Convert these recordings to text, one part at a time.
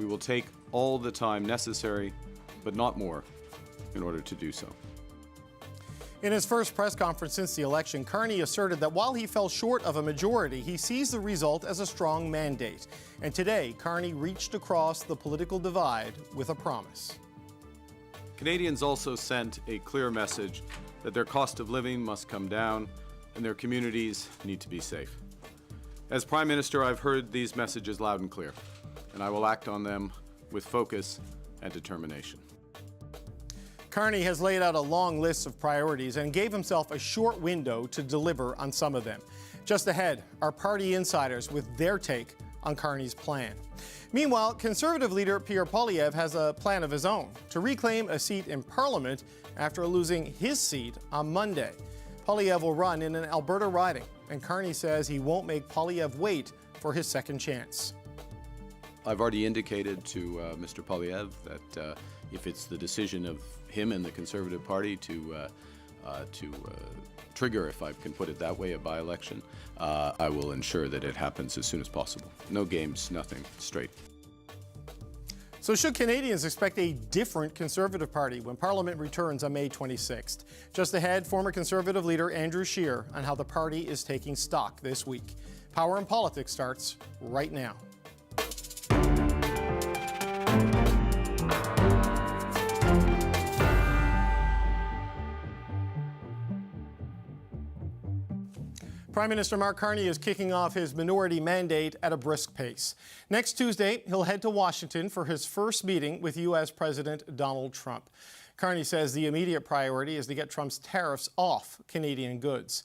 We will take all the time necessary, but not more, in order to do so. In his first press conference since the election, Carney asserted that while he fell short of a majority, he sees the result as a strong mandate. And today, Carney reached across the political divide with a promise. Canadians also sent a clear message that their cost of living must come down and their communities need to be safe. As Prime Minister, I've heard these messages loud and clear, and I will act on them with focus and determination. Carney has laid out a long list of priorities and gave himself a short window to deliver on some of them. Just ahead, our party insiders with their take on Carney's plan. Meanwhile, Conservative Leader Pierre Poilievre has a plan of his own to reclaim a seat in Parliament after losing his seat on Monday. Poilievre will run in an Alberta riding, and Carney says he won't make Poilievre wait for his second chance. I've already indicated to Mr. Poilievre that if it's the decision of him and the Conservative Party to trigger, if I can put it that way, a by-election, I will ensure that it happens as soon as possible. No games, nothing, straight. So should Canadians expect a different Conservative Party when Parliament returns on May 26th? Just ahead, former Conservative leader Andrew Scheer on how the party is taking stock this week. Power and Politics starts right now. Prime Minister Mark Carney is kicking off his minority mandate at a brisk pace. Next Tuesday, he'll head to Washington for his first meeting with U.S. President Donald Trump. Carney says the immediate priority is to get Trump's tariffs off Canadian goods.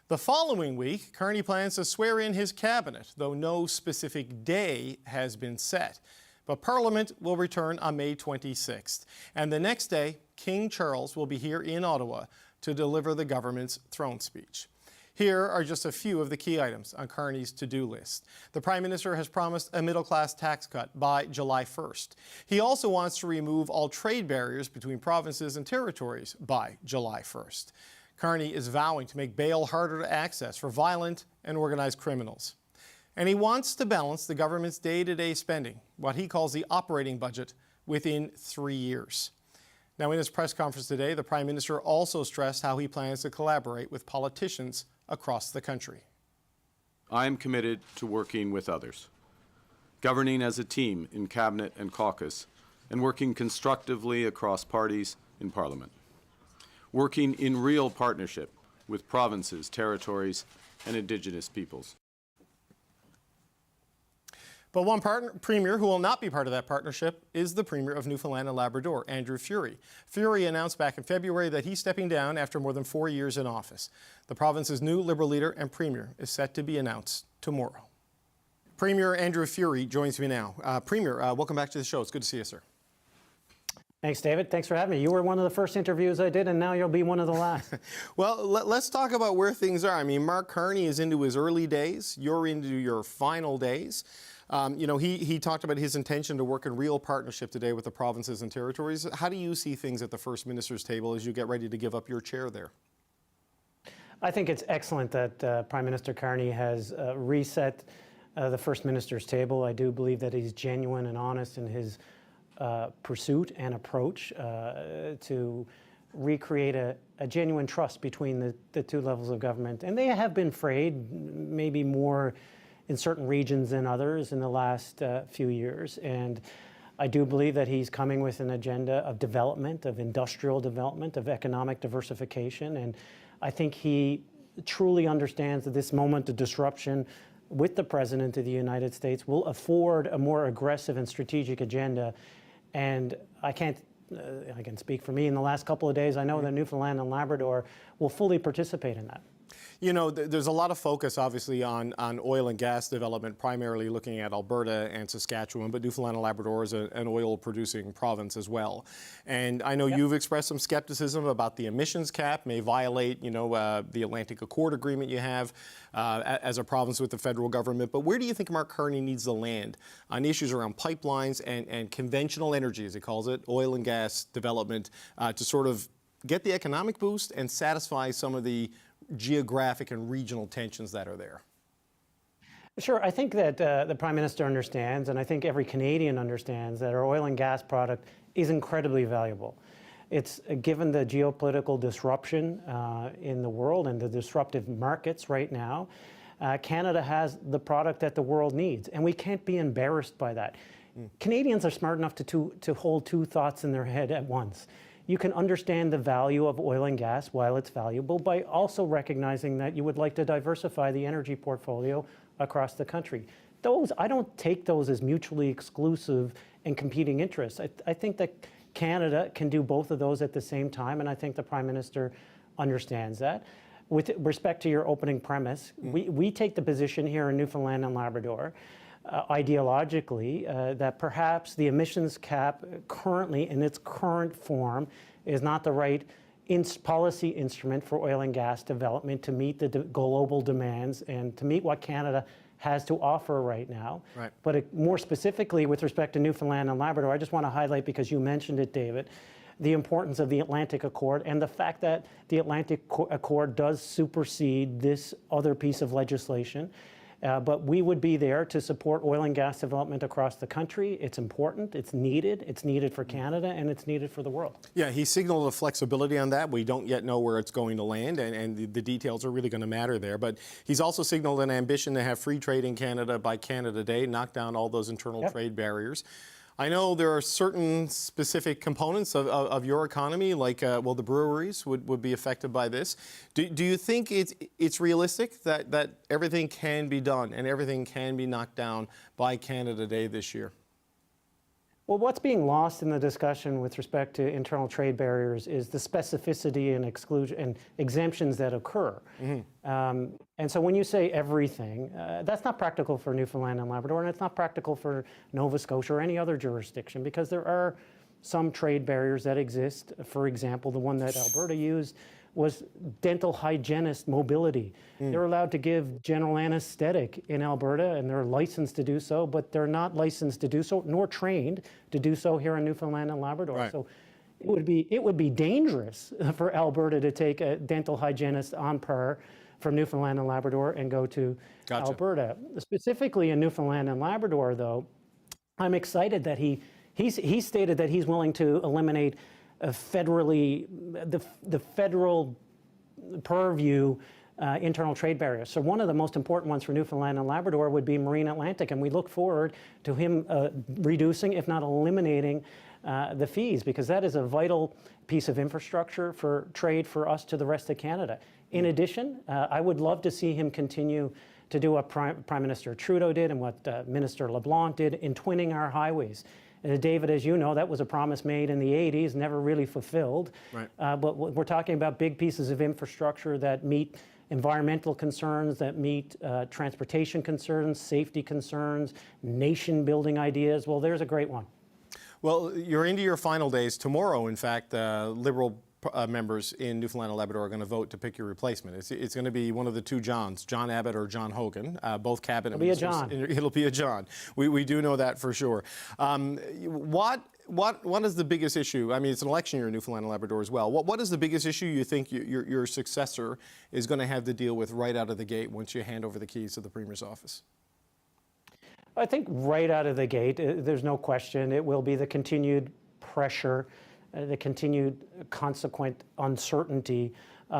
The following week, Carney plans to swear in his cabinet, though no specific day has been set. But Parliament will return on May 26th. And the next day, King Charles will be here in Ottawa to deliver the government's throne speech. Here are just a few of the key items on Carney's to-do list. The Prime Minister has promised a middle-class tax cut by July 1st. He also wants to remove all trade barriers between provinces and territories by July 1st. Carney is vowing to make bail harder to access for violent and organized criminals. And he wants to balance the government's day-to-day spending, what he calls the operating budget, within 3 years. Now, in his press conference today, the Prime Minister also stressed how he plans to collaborate with politicians across the country. I am committed to working with others, governing as a team in Cabinet and caucus, and working constructively across parties in Parliament. Working in real partnership with provinces, territories, and Indigenous peoples. But one Premier who will not be part of that partnership is the Premier of Newfoundland and Labrador, Andrew Furey. Furey announced back in February that he's stepping down after more than 4 years in office. The province's new Liberal leader and Premier is set to be announced tomorrow. Premier Andrew Furey joins me now. Premier, welcome back to the show. It's good to see you, sir. Thanks, David. Thanks for having me. You were one of the first interviews I did, and now you'll be one of the last. Well, let's talk about where things are. I mean, Mark Carney is into his early days. You're into your final days. You know, he talked about his intention to work in real partnership today with the provinces and territories. How do you see things at the First Minister's table as you get ready to give up your chair there? I think it's excellent that Prime Minister Carney has reset the First Minister's table. I do believe that he's genuine and honest in his pursuit and approach to recreate a genuine trust between the two levels of government. And they have been frayed, maybe more in certain regions than others in the last few years. And I do believe that he's coming with an agenda of development, of industrial development, of economic diversification. And I think he truly understands that this moment of disruption with the President of the United States will afford a more aggressive and strategic agenda. And I can speak for me in the last couple of days, I know that Newfoundland and Labrador will fully participate in that. You know, there's a lot of focus, obviously, on oil and gas development, primarily looking at Alberta and Saskatchewan, but Newfoundland and Labrador is an oil-producing province as well. And I know you've expressed some skepticism about the emissions cap, may violate, you know, the Atlantic Accord agreement you have as a province with the federal government. But where do you think Mark Carney needs to land on issues around pipelines and conventional energy, as he calls it, oil and gas development, to sort of get the economic boost and satisfy some of the geographic and regional tensions that are there? Sure. I think that the Prime Minister understands, and I think every Canadian understands, that our oil and gas product is incredibly valuable. It's given the geopolitical disruption in the world and the disruptive markets right now, Canada has the product that the world needs, and we can't be embarrassed by that. Canadians are smart enough to hold two thoughts in their head at once. You can understand the value of oil and gas while it's valuable by also recognizing that you would like to diversify the energy portfolio across the country. I don't take those as mutually exclusive and competing interests. I think that Canada can do both of those at the same time, and I think the Prime Minister understands that. With respect to your opening premise, we take the position here in Newfoundland and Labrador, ideologically, that perhaps the emissions cap currently in its current form is not the right policy instrument for oil and gas development to meet the global demands and to meet what Canada has to offer right now. Right. But more specifically with respect to Newfoundland and Labrador, I just want to highlight, because you mentioned it, David, the importance of the Atlantic Accord and the fact that the Atlantic Accord does supersede this other piece of legislation. But we would be there to support oil and gas development across the country. It's important, it's needed for Canada, and it's needed for the world. Yeah, he signaled a flexibility on that. We don't yet know where it's going to land, and the details are really going to matter there. But he's also signaled an ambition to have free trade in Canada by Canada Day, knock down all those internal trade barriers. I know there are certain specific components of your economy, like, well, the breweries would be affected by this. Do you think it's realistic that everything can be done and everything can be knocked down by Canada Day this year? Well, what's being lost in the discussion with respect to internal trade barriers is the specificity and exclusion and exemptions that occur. And so when you say everything, that's not practical for Newfoundland and Labrador, and it's not practical for Nova Scotia or any other jurisdiction, because there are some trade barriers that exist. For example, the one that Alberta used was dental hygienist mobility. They're allowed to give general anesthetic in Alberta, and they're licensed to do so, but they're not licensed to do so, nor trained to do so here in Newfoundland and Labrador. Right. So it would be dangerous for Alberta to take a dental hygienist on par from Newfoundland and Labrador and go to Alberta. Specifically in Newfoundland and Labrador, though, I'm excited that he stated that he's willing to eliminate federally the federal purview internal trade barriers. So one of the most important ones for Newfoundland and Labrador would be Marine Atlantic, and we look forward to him reducing, if not eliminating, the fees, because that is a vital piece of infrastructure for trade for us to the rest of Canada. In addition, I would love to see him continue to do what Prime Minister Trudeau did and what Minister LeBlanc did in twinning our highways. David, as you know, that was a promise made in the 80s, never really fulfilled. Right. But we're talking about big pieces of infrastructure that meet environmental concerns, that meet transportation concerns, safety concerns, nation-building ideas. Well, there's a great one. Well, you're into your final days. Tomorrow, in fact, Liberal members in Newfoundland and Labrador are going to vote to pick your replacement. It's going to be one of the two Johns, John Abbott or John Hogan, both cabinet ministers. It'll be a John. It'll be a John. We do know that for sure. What is the biggest issue? I mean, it's an election year in Newfoundland and Labrador as well. What is the biggest issue you think your successor is going to have to deal with right out of the gate once you hand over the keys to the Premier's office? I think right out of the gate, there's no question, it will be the continued pressure, the continued consequent uncertainty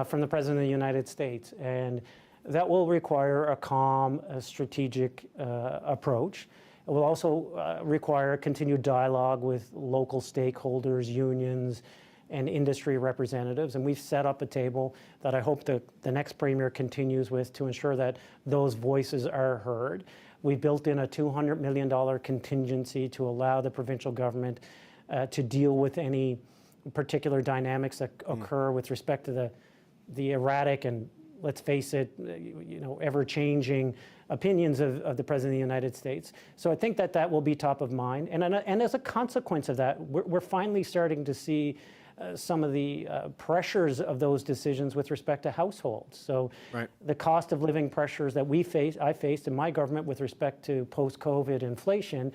from the President of the United States. And that will require a calm, strategic approach. It will also require a continued dialogue with local stakeholders, unions, and industry representatives. And we've set up a table that I hope the next Premier continues with to ensure that those voices are heard. We built in a $200 million contingency to allow the provincial government to deal with any particular dynamics that occur with respect to the erratic and, let's face it, ever-changing opinions of the President of the United States. So I think that will be top of mind. And as a consequence of that, we're finally starting to see some of the pressures of those decisions with respect to households. So the cost of living pressures that I faced in my government with respect to post-COVID inflation,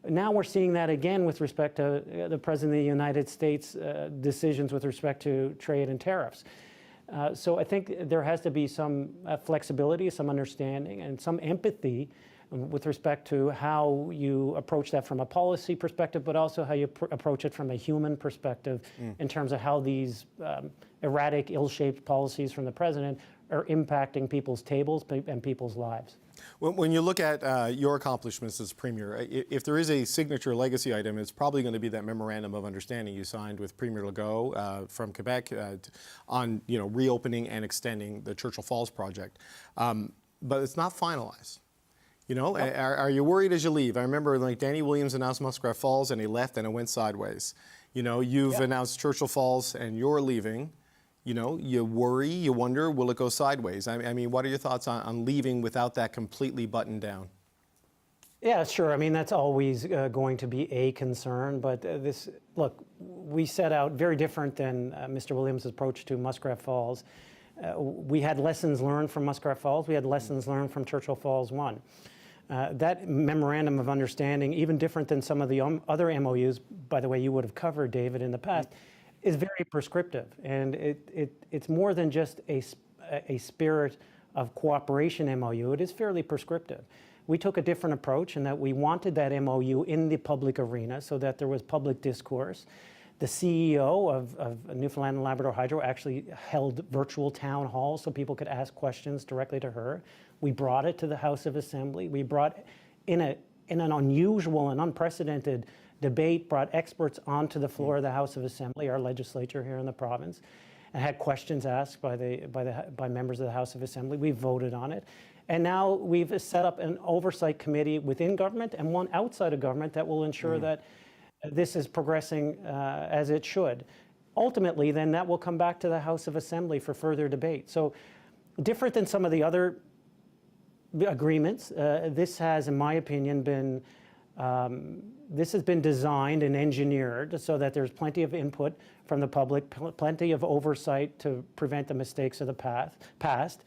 now we're seeing that again with respect to the President of the United States decisions with respect to trade and tariffs. So I think there has to be some flexibility, some understanding, and some empathy with respect to how you approach that from a policy perspective, but also how you approach it from a human perspective in terms of how these erratic, ill-shaped policies from the president are impacting people's tables and people's lives. When you look at your accomplishments as Premier, if there is a signature legacy item, it's probably going to be that memorandum of understanding you signed with Premier Legault from Quebec on reopening and extending the Churchill Falls project. But it's not finalized. Are you worried as you leave? I remember Danny Williams announced Muskrat Falls and he left and it went sideways. You've announced Churchill Falls and you're leaving. You worry, you wonder, will it go sideways? I mean, what are your thoughts on leaving without that completely buttoned down? Yeah, sure. I mean, that's always going to be a concern. But look, we set out very different than Mr. Williams' approach to Muskrat Falls. We had lessons learned from Muskrat Falls. We had lessons learned from Churchill Falls 1. That memorandum of understanding, even different than some of the other MOUs, by the way, you would have covered, David, in the past, is very prescriptive. And it's more than just a spirit of cooperation MOU. It is fairly prescriptive. We took a different approach in that we wanted that MOU in the public arena so that there was public discourse. The CEO of Newfoundland and Labrador Hydro actually held virtual town halls so people could ask questions directly to her. We brought it to the House of Assembly. We brought, in an unusual and unprecedented debate, brought experts onto the floor of the House of Assembly, our legislature here in the province, and had questions asked by members of the House of Assembly. We voted on it. And now we've set up an oversight committee within government and one outside of government that will ensure that this is progressing as it should. Ultimately, then that will come back to the House of Assembly for further debate. So different than some of the other agreements, this has, in my opinion, been this has been designed and engineered so that there's plenty of input from the public, plenty of oversight to prevent the mistakes of the past.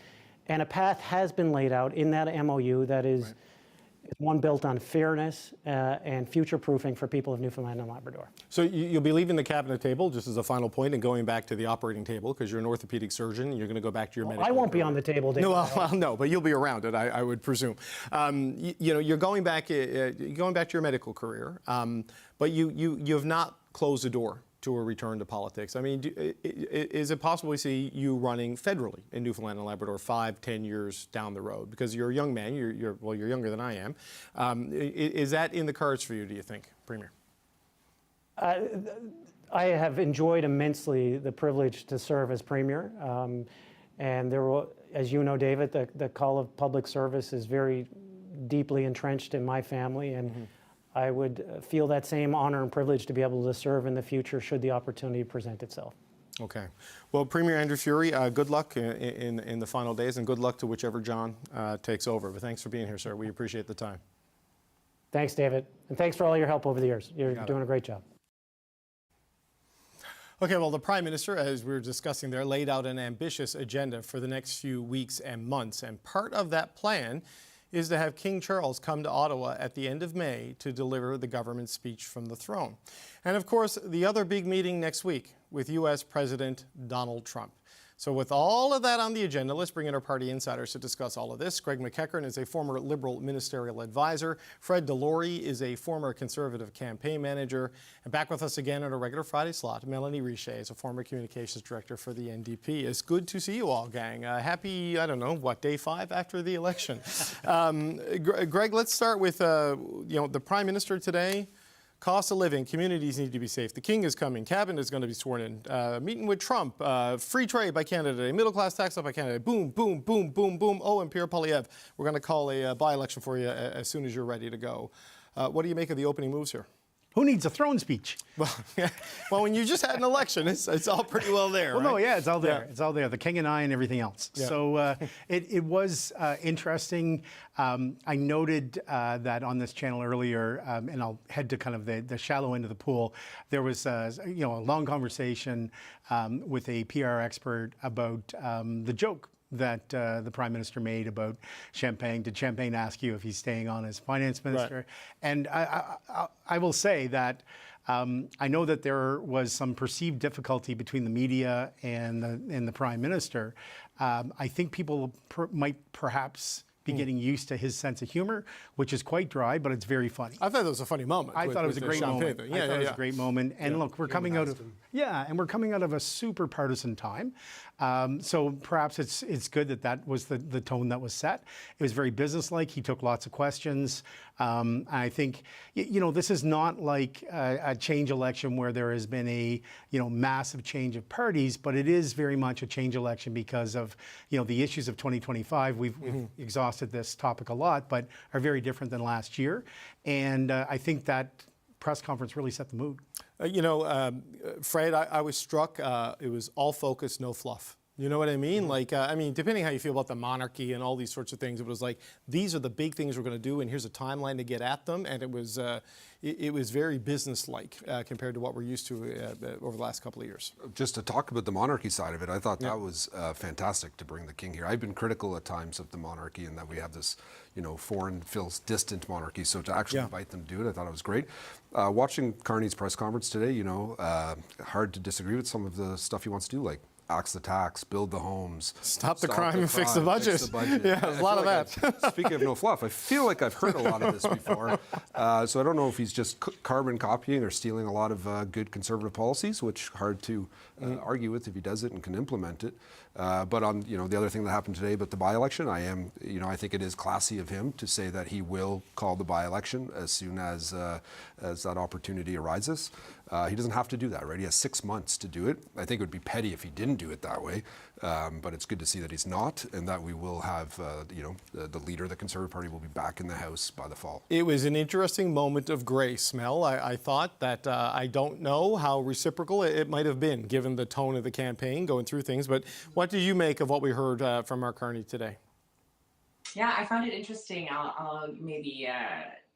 And a path has been laid out in that MOU that is one built on fairness and future-proofing for people of Newfoundland and Labrador. So you'll be leaving the cabinet table, just as a final point, and going back to the operating table, because you're an orthopedic surgeon, and you're going to go back to your medical I won't career. be on the table, David. No, well, no, but you'll be around it, I would presume. You're going back to your medical career, but you have not closed the door to a return to politics. I mean, is it possible to see you running federally in Newfoundland and Labrador 5-10 years down the road? Because you're a young man, you're younger than I am. Is that in the cards for you, do you think, Premier? I have enjoyed immensely the privilege to serve as Premier. And there will, as you know, David, the call of public service is very deeply entrenched in my family. And I would feel that same honor and privilege to be able to serve in the future should the opportunity present itself. Okay. Well, Premier Andrew Furey, good luck in the final days, and good luck to whichever John takes over. But thanks for being here, sir. We appreciate the time. Thanks, David. And thanks for all your help over the years. You're doing a great job. Okay, well, the Prime Minister, as we were discussing there, laid out an ambitious agenda for the next few weeks and months. And part of that plan is to have King Charles come to Ottawa at the end of May to deliver the government speech from the throne. And of course, the other big meeting next week with U.S. President Donald Trump. So with all of that on the agenda, let's bring in our party insiders to discuss all of this. Greg McEachern is a former Liberal ministerial advisor. Fred Delory is a former Conservative campaign manager. And back with us again at a regular Friday slot, Melanie Richer is a former communications director for the NDP. It's good to see you all, gang. Happy, I don't know, what, day 5 after the election. Greg, let's start with, the Prime Minister today. Cost of living, communities need to be safe. The King is coming. Cabinet is going to be sworn in. Meeting with Trump. Free trade by Canada. Middle class tax up by Canada. Boom, boom, boom, boom, boom. Oh, and Pierre Poilievre. We're going to call a by-election for you as soon as you're ready to go. What do you make of the opening moves here? Who needs a throne speech? Well, when you just had an election, it's all pretty well there, well, right? no, yeah, it's all there. Yeah. It's all there. The King and I and everything else. Yeah. So it was interesting. I noted that on this channel earlier, and I'll head to kind of the shallow end of the pool. There was a long conversation with a PR expert about the joke that the Prime Minister made about Champagne. Did Champagne ask you if he's staying on as finance minister? Right. And I will say that I know that there was some perceived difficulty between the media and the Prime Minister. I think people might perhaps be getting used to his sense of humor, which is quite dry, but it's very funny. I thought it was a funny moment. I thought it was a great moment. Yeah, I thought it was a great moment. And look, we're coming out of we're coming out of a super partisan time. So perhaps it's good that was the tone that was set. It was very businesslike. He took lots of questions. I think this is not like a change election where there has been a massive change of parties, but it is very much a change election because of the issues of 2025. We've exhausted this topic a lot, but are very different than last year. And I think that press conference really set the mood. Fred, I was struck. It was all focus, no fluff. You know what I mean? Like, depending how you feel about the monarchy and all these sorts of things, it was like, these are the big things we're going to do, and here's a timeline to get at them. And it was very businesslike compared to what we're used to over the last couple of years. Just to talk about the monarchy side of it, I thought that was fantastic to bring the king here. I've been critical at times of the monarchy and that we have this, foreign, feels distant monarchy. So to actually invite them to do it, I thought it was great. Watching Carney's press conference today, hard to disagree with some of the stuff he wants to do, like axe the tax, build the homes, stop the crime and fix the budget. Yeah, a lot of that. Speaking of no fluff, I feel like I've heard a lot of this before. So I don't know if he's just carbon copying or stealing a lot of good Conservative policies, which hard to argue with if he does it and can implement it. But on the other thing that happened today about the by-election, I think it is classy of him to say that he will call the by-election as soon as that opportunity arises. He doesn't have to do that, right? He has 6 months to do it. I think it would be petty if he didn't do it that way. But it's good to see that he's not, and that we will have, the leader of the Conservative Party will be back in the House by the fall. It was an interesting moment of grace, Mel. I thought that I don't know how reciprocal it might have been, given the tone of the campaign going through things. But what did you make of what we heard from Mark Carney today? Yeah, I found it interesting. I'll maybe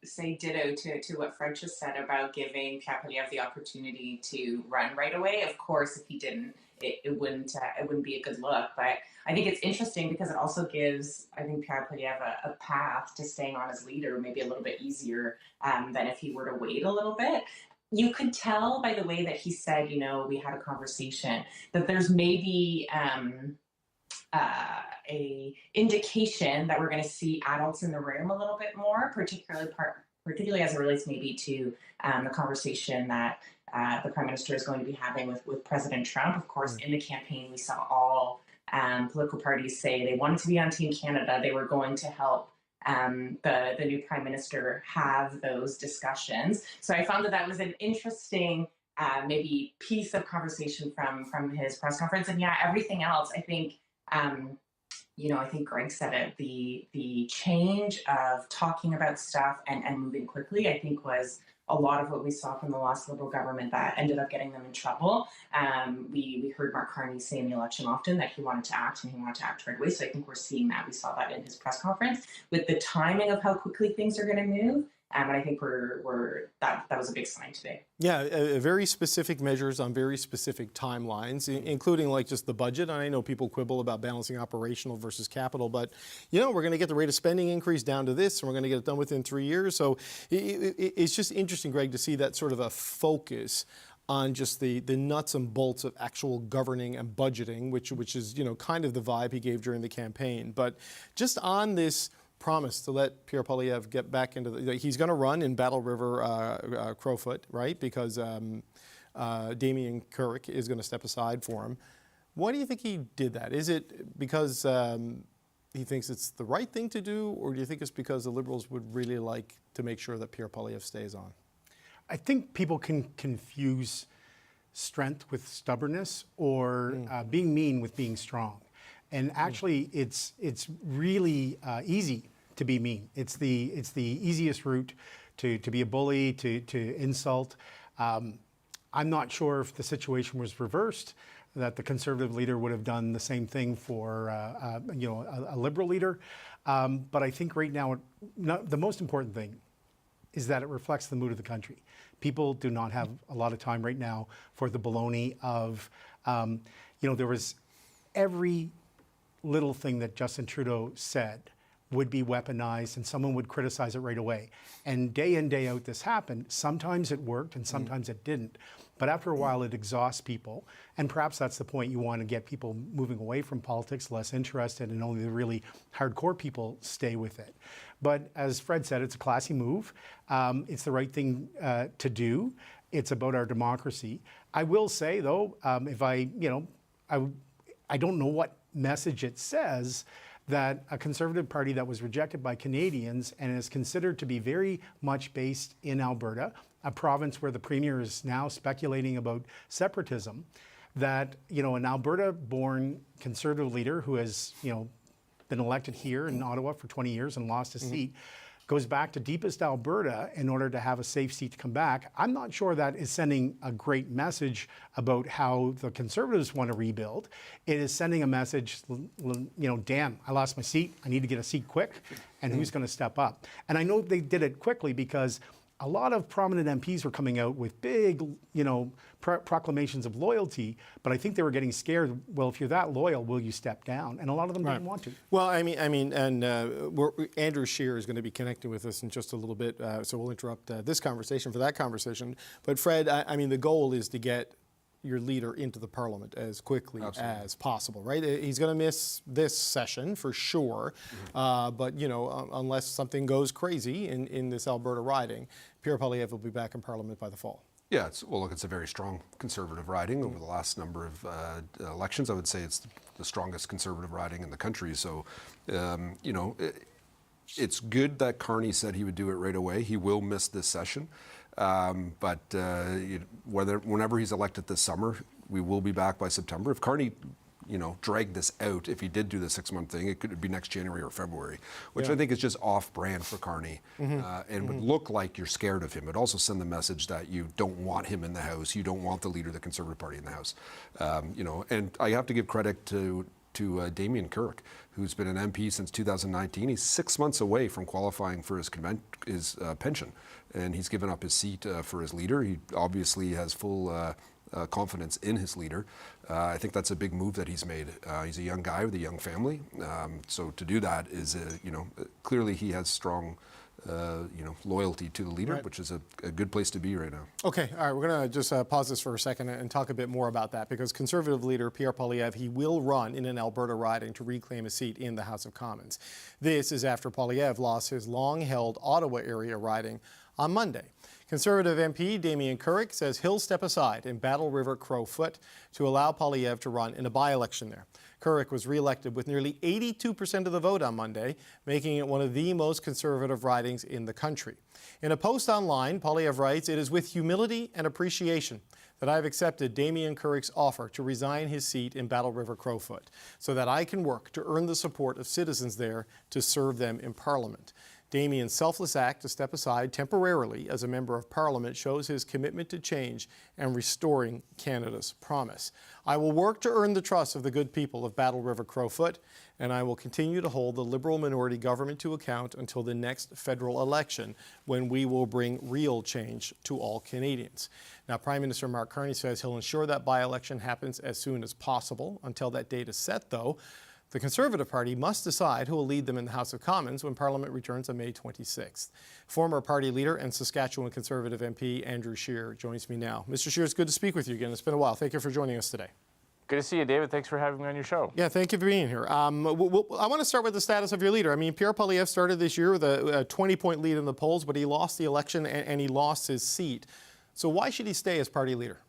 say ditto to what Fred just said about giving Pierre Poilievre the opportunity to run right away. Of course, if he didn't, it wouldn't be a good look. But I think it's interesting because it also gives, I think, Pierre Poilievre a path to staying on as leader, maybe a little bit easier than if he were to wait a little bit. You could tell by the way that he said, we had a conversation, that there's maybe a indication that we're going to see adults in the room a little bit more, particularly as it relates maybe to the conversation that the Prime Minister is going to be having with President Trump. Of course, in the campaign, we saw all political parties say they wanted to be on Team Canada. They were going to help the new Prime Minister have those discussions. So I found that was an interesting maybe piece of conversation from his press conference. And everything else, I think, I think Greg said it, the change of talking about stuff and moving quickly, I think was a lot of what we saw from the last Liberal government that ended up getting them in trouble. We heard Mark Carney say in the election often that he wanted to act and he wanted to act right away. So I think we're seeing that. We saw that in his press conference with the timing of how quickly things are going to move. And I think that was a big sign today. Yeah, very specific measures on very specific timelines, including like just the budget. And I know people quibble about balancing operational versus capital, but we're going to get the rate of spending increase down to this, and we're going to get it done within 3 years. So it's just interesting, Greg, to see that sort of a focus on just the nuts and bolts of actual governing and budgeting, which is kind of the vibe he gave during the campaign. But just on this promise to let Pierre Poilievre get back into he's going to run in Battle River Crowfoot, right? Because Damien Carrick is going to step aside for him. Why do you think he did that? Is it because he thinks it's the right thing to do, or do you think it's because the Liberals would really like to make sure that Pierre Poilievre stays on? I think people can confuse strength with stubbornness, or being mean with being strong. And actually, it's really easy to be mean. It's the easiest route to be a bully, to insult. I'm not sure if the situation was reversed, that the Conservative leader would have done the same thing for a Liberal leader. But I think right now, the most important thing is that it reflects the mood of the country. People do not have a lot of time right now for the baloney of, there was every little thing that Justin Trudeau said would be weaponized and someone would criticize it right away. And day in, day out, this happened. Sometimes it worked and sometimes it didn't. But after a while, it exhausts people. And perhaps that's the point. You want to get people moving away from politics, less interested, and only the really hardcore people stay with it. But as Fred said, it's a classy move. It's the right thing to do. It's about our democracy. I will say, though, if I don't know what message it says, that a Conservative Party that was rejected by Canadians and is considered to be very much based in Alberta, a province where the Premier is now speculating about separatism, that, an Alberta-born Conservative leader who has, been elected here in Ottawa for 20 years and lost his seat, goes back to deepest Alberta in order to have a safe seat to come back. I'm not sure that is sending a great message about how the Conservatives want to rebuild. It is sending a message, damn, I lost my seat. I need to get a seat quick. And who's going to step up? And I know they did it quickly because a lot of prominent MPs were coming out with big, proclamations of loyalty, but I think they were getting scared. Well, if you're that loyal, will you step down? And a lot of them didn't want to. Well, and Andrew Scheer is going to be connecting with us in just a little bit, so we'll interrupt this conversation for that conversation. But Fred, the goal is to get your leader into the Parliament as quickly as possible, right? He's going to miss this session for sure, but unless something goes crazy in this Alberta riding, Pierre Poilievre will be back in Parliament by the fall. Yeah, it's a very strong Conservative riding over the last number of elections. I would say it's the strongest Conservative riding in the country. So, it's good that Carney said he would do it right away. He will miss this session. But whenever he's elected this summer, we will be back by September. If Carney, dragged this out, if he did do the 6-month thing, it could be next January or February, which I think is just off-brand for Carney and would look like you're scared of him. It also send the message that you don't want him in the House. You don't want the leader of the Conservative Party in the House. And I have to give credit to Damien Carrick, who's been an MP since 2019. He's 6 months away from qualifying for his pension, and he's given up his seat for his leader. He obviously has full confidence in his leader. I think that's a big move that he's made. He's a young guy with a young family, so to do that is, clearly he has strong loyalty to the leader, which is a good place to be right now. Okay, all right, we're going to just pause this for a second and talk a bit more about that, because Conservative leader Pierre Poilievre, he will run in an Alberta riding to reclaim a seat in the House of Commons. This is after Poilievre lost his long-held Ottawa area riding on Monday. Conservative MP Damien Carrick says he'll step aside in Battle River Crowfoot to allow Poilievre to run in a by-election there. Carrick was re-elected with nearly 82% of the vote on Monday, making it one of the most conservative ridings in the country. In a post online, Poilievre writes, "It is with humility and appreciation that I have accepted Damien Carrick's offer to resign his seat in Battle River Crowfoot so that I can work to earn the support of citizens there to serve them in Parliament. Damien's selfless act to step aside temporarily as a member of Parliament shows his commitment to change and restoring Canada's promise. I will work to earn the trust of the good people of Battle River Crowfoot, and I will continue to hold the Liberal minority government to account until the next federal election, when we will bring real change to all Canadians." Now, Prime Minister Mark Carney says he'll ensure that by-election happens as soon as possible. Until that date is set, though, the Conservative Party must decide who will lead them in the House of Commons when Parliament returns on May 26th. Former party leader and Saskatchewan Conservative MP Andrew Scheer joins me now. Mr. Scheer, it's good to speak with you again. It's been a while. Thank you for joining us today. Good to see you, David. Thanks for having me on your show. Yeah, thank you for being here. I want to start with the status of your leader. Pierre Poilievre started this year with a 20-point lead in the polls, but he lost the election and he lost his seat. So why should he stay as party leader?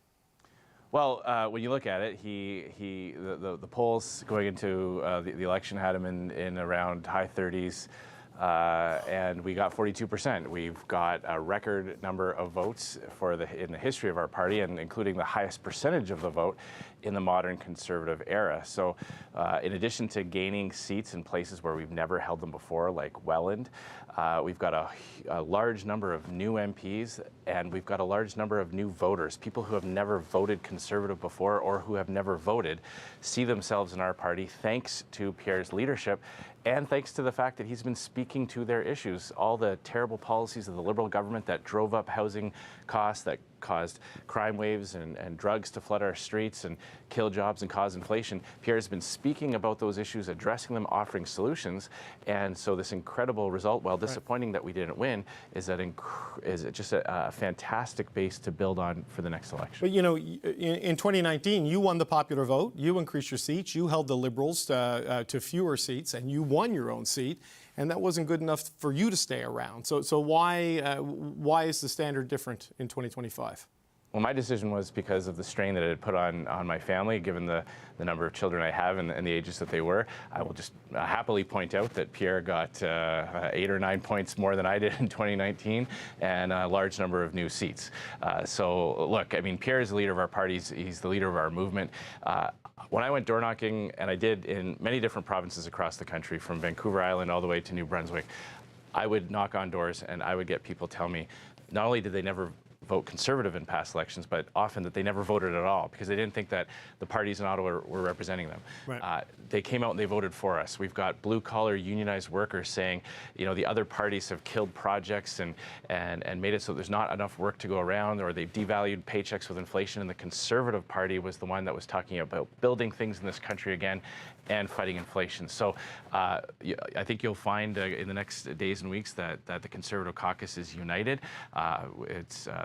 Well, when you look at it, the polls going into the election had him in around high 30s, and we got 42%. We've got a record number of votes in the history of our party, and including the highest percentage of the vote in the modern Conservative era. So, in addition to gaining seats in places where we've never held them before, like Welland, we've got a large number of new MPs, and we've got a large number of new voters. People who have never voted Conservative before or who have never voted see themselves in our party thanks to Pierre's leadership. and thanks to the fact that he's been speaking to their issues, all the terrible policies of the Liberal government that drove up housing costs, that caused crime waves and drugs to flood our streets and kill jobs and cause inflation. Pierre has been speaking about those issues, addressing them, offering solutions, and so this incredible result, while disappointing that we didn't win, is just a fantastic base to build on for the next election. But you know, in 2019, you won the popular vote, you increased your seats, you held the Liberals to fewer seats, and you won your own seat, and that wasn't good enough for you to stay around. So why is the standard different in 2025? Well, my decision was because of the strain that it had put on my family, given the number of children I have and the ages that they were. I will just happily point out that Pierre got 8 or 9 points more than I did in 2019 and a large number of new seats. So look, I mean, Pierre is the leader of our party. He's the leader of our movement. When I went door knocking, and I did in many different provinces across the country, from Vancouver Island all the way to New Brunswick, I would knock on doors and I would get people tell me not only did they never vote Conservative in past elections, but often that they never voted at all because they didn't think that the parties in Ottawa were representing them. Right. They came out and they voted for us. We've got blue-collar unionized workers saying, you know, the other parties have killed projects and made it so there's not enough work to go around, or they've devalued paychecks with inflation, and the Conservative Party was the one that was talking about building things in this country again and fighting inflation. So I think you'll find in the next days and weeks that the Conservative caucus is united.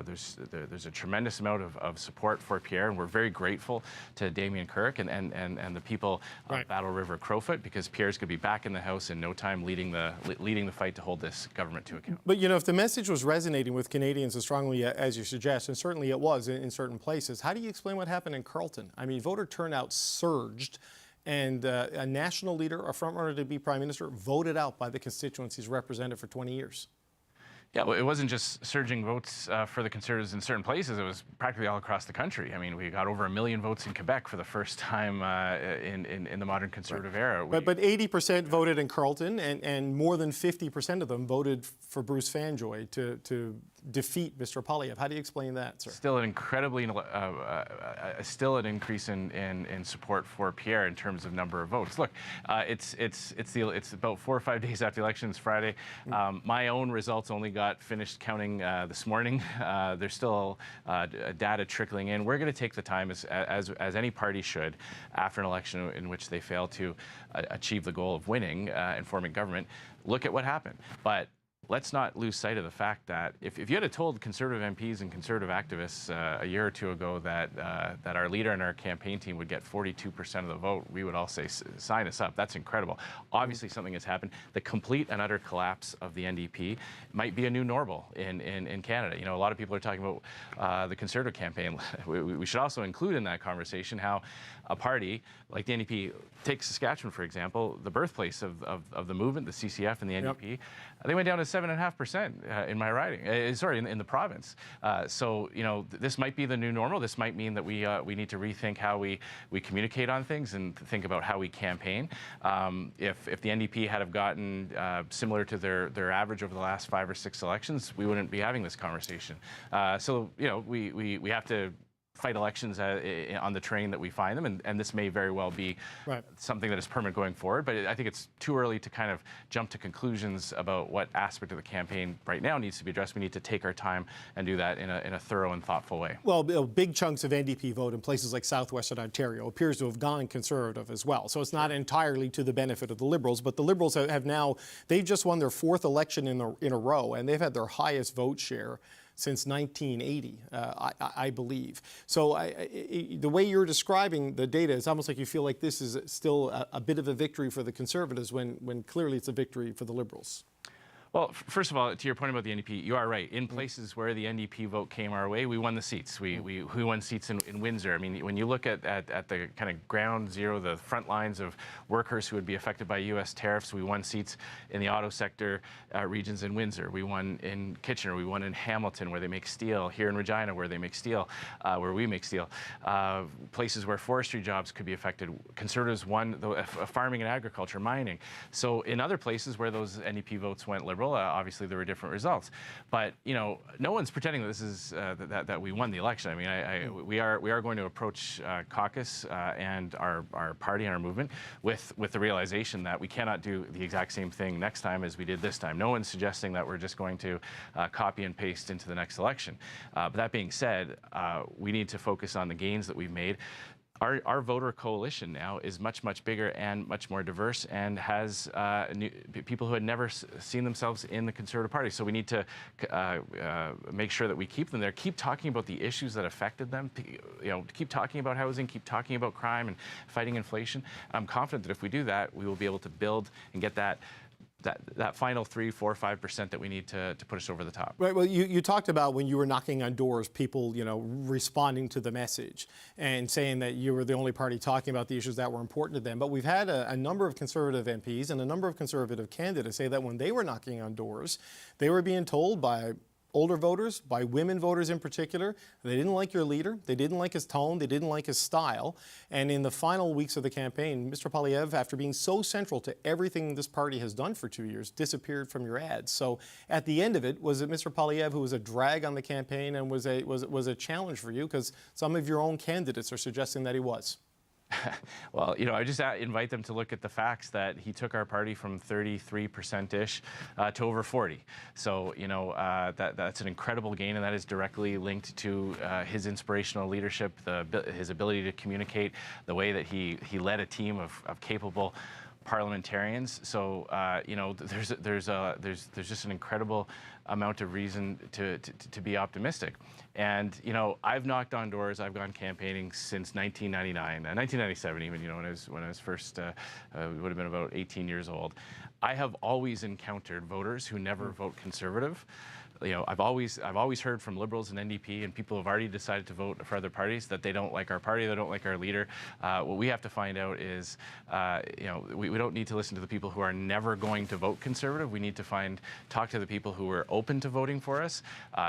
There's a tremendous amount of support for Pierre, and we're very grateful to Damien Kirk and the people of Battle River Crowfoot, because Pierre's going to be back in the House in no time, leading the fight to hold this government to account. But you know, if the message was resonating with Canadians as strongly as you suggest, and certainly it was in certain places, how do you explain what happened in Carleton? I mean, voter turnout surged, and a national leader, a frontrunner to be Prime Minister, voted out by the constituencies represented for 20 years. Yeah, well, it wasn't just surging votes for the Conservatives in certain places. It was practically all across the country. I mean, we got over 1 million votes in Quebec for the first time in the modern Conservative era. But 80% voted in Carleton, and more than 50% of them voted for Bruce Fanjoy to defeat Mr. Poilievre. How do you explain that, sir? Still an incredibly, still an increase in support for Pierre in terms of number of votes. Look, it's about 4 or 5 days after the election. It's Friday. My own results only got finished counting this morning. There's still data trickling in. We're going to take the time, as any party should, after an election in which they fail to achieve the goal of winning and forming government, look at what happened. But let's not lose sight of the fact that if you had told Conservative MPs and Conservative activists a year or two ago that our leader and our campaign team would get 42% of the vote, we would all say, sign us up. That's incredible. Obviously, something has happened. The complete and utter collapse of the NDP might be a new normal in Canada. You know, a lot of people are talking about the Conservative campaign. We should also include in that conversation how a party like the NDP, take Saskatchewan, for example, the birthplace of the movement, the CCF and the NDP, they went down to 7.5% in my riding, in the province. So, you know, this might be the new normal. This might mean that we need to rethink how we communicate on things and think about how we campaign. If the NDP had have gotten similar to their average over the last 5 or 6 elections, we wouldn't be having this conversation. So, you know, we have to fight elections on the train that we find them, and this may very well be something that is permanent going forward. But I think it's too early to kind of jump to conclusions about what aspect of the campaign right now needs to be addressed. We need to take our time and do that in a thorough and thoughtful way. Well, big chunks of NDP vote in places like southwestern Ontario appears to have gone Conservative as well. So it's not entirely to the benefit of the Liberals, but the Liberals have now, they've just won their 4th election in a row, and they've had their highest vote share since 1980, I believe. So the way you're describing the data, it's almost like you feel like this is still a bit of a victory for the Conservatives when clearly it's a victory for the Liberals. Well, first of all, to your point about the NDP, you are right. In places where the NDP vote came our way, we won the seats. We won seats in Windsor. I mean, when you look at the kind of ground zero, the front lines of workers who would be affected by U.S. tariffs, we won seats in the auto sector regions in Windsor. We won in Kitchener. We won in Hamilton, where they make steel. Here in Regina, where they make steel, where we make steel. Places where forestry jobs could be affected. Conservatives won farming and agriculture, mining. So in other places where those NDP votes went Liberal, Liberal. Obviously, there were different results, but no one's pretending that this is that we won the election. I mean, we are going to approach caucus and our party and our movement with the realization that we cannot do the exact same thing next time as we did this time. No one's suggesting that we're just going to copy and paste into the next election. But that being said, we need to focus on the gains that we've made. Our voter coalition now is much, much bigger and much more diverse, and has people who had never seen themselves in the Conservative Party. So we need to make sure that we keep them there, keep talking about the issues that affected them, keep talking about housing, keep talking about crime and fighting inflation. I'm confident that if we do that, we will be able to build and get that final 3, 4, 5% that we need to push us over the top. Right. Well, you talked about when you were knocking on doors, people, responding to the message and saying that you were the only party talking about the issues that were important to them. But we've had a number of Conservative MPs and a number of Conservative candidates say that when they were knocking on doors, they were being told by older voters, by women voters in particular, they didn't like your leader, they didn't like his tone, they didn't like his style. And in the final weeks of the campaign, Mr. Poilievre, after being so central to everything this party has done for 2 years, disappeared from your ads. So at the end of it, was it Mr. Poilievre who was a drag on the campaign and was a challenge for you? Because some of your own candidates are suggesting that he was. Well, I just invite them to look at the facts that he took our party from 33%-ish to over 40. So, that's an incredible gain, and that is directly linked to his inspirational leadership, his ability to communicate, the way that he led a team of capable parliamentarians. So, there's just an incredible amount of reason to be optimistic. And, I've knocked on doors, I've gone campaigning since 1999, 1997 even, when I was first, would have been about 18 years old. I have always encountered voters who never vote Conservative. I've always heard from Liberals and NDP and people who have already decided to vote for other parties that they don't like our party, they don't like our leader. What we have to find out is, we don't need to listen to the people who are never going to vote Conservative. We need to talk to the people who were open to voting for us,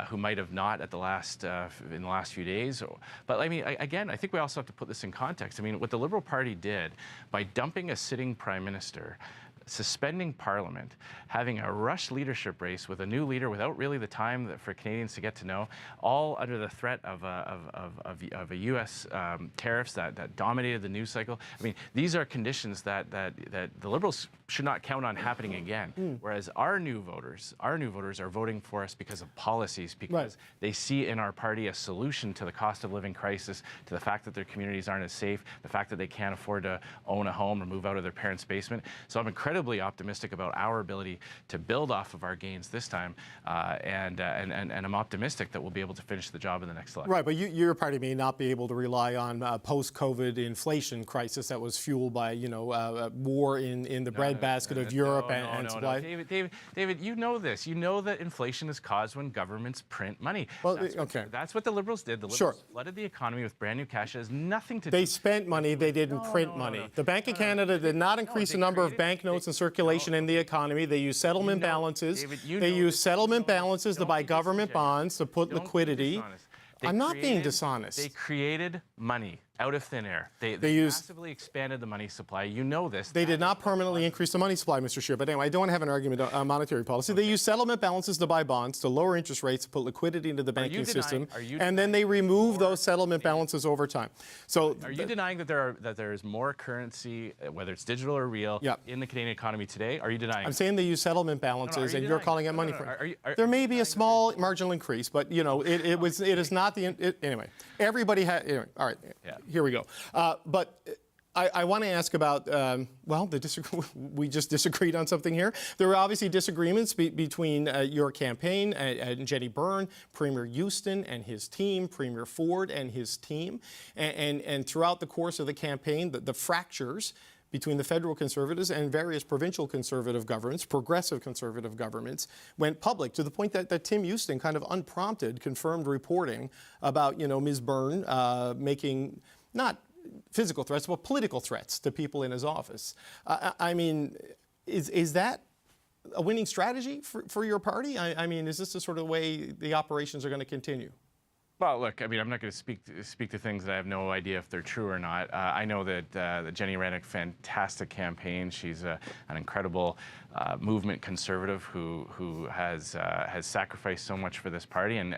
who might have not at in the last few days. But again, I think we also have to put this in context. What the Liberal Party did by dumping a sitting Prime Minister, suspending Parliament, having a rush leadership race with a new leader without really the time for Canadians to get to know, all under the threat of a U.S. tariffs that dominated the news cycle. These are conditions that the Liberals should not count on happening again. Whereas our new voters are voting for us because of policies, because they see in our party a solution to the cost of living crisis, to the fact that their communities aren't as safe, the fact that they can't afford to own a home or move out of their parents' basement. So I'm incredibly optimistic about our ability to build off of our gains this time, and I'm optimistic that we'll be able to finish the job in the next election. Right, but your party may not be able to rely on post-COVID inflation crisis that was fueled by war in the breadbasket of Europe and supply. David, you know this. You know that inflation is caused when governments print money. Well, that's what the Liberals did. The Liberals flooded the economy with brand new cash. It has nothing to do. They spent money. They didn't print money. The Bank of Canada did not increase the number of banknotes in circulation in the economy. They used settlement balances. They used settlement balances to buy government bonds to put liquidity. I'm not being dishonest. They created money out of thin air. They massively expanded the money supply. You know this. They did not permanently increase the money supply, Mr. Scheer. But anyway, I don't want to have an argument on monetary policy. They used settlement balances to buy bonds, to lower interest rates, to put liquidity into the banking system, and then they removed those settlement balances over time. So, are you denying that there is more currency, whether it's digital or real, in the Canadian economy today? Are you denying? I'm saying they use settlement balances, and you're calling it money. There may be a small marginal increase, but it is not the anyway. Everybody had anyway. All right. Yeah. Here we go. But I want to ask about, we just disagreed on something here. There were obviously disagreements between your campaign and Jenny Byrne, Premier Houston and his team, Premier Ford and his team. And throughout the course of the campaign, the fractures between the federal Conservatives and various provincial Conservative governments, progressive Conservative governments, went public to the point that Tim Houston kind of unprompted confirmed reporting about, Ms. Byrne making not physical threats, but political threats to people in his office. Is that a winning strategy for your party? Is this the sort of way the operations are going to continue? Well, look, I mean, I'm not going to speak to things that I have no idea if they're true or not. I know that Jenny Rennick, fantastic campaign. She's an incredible movement conservative who has sacrificed so much for this party and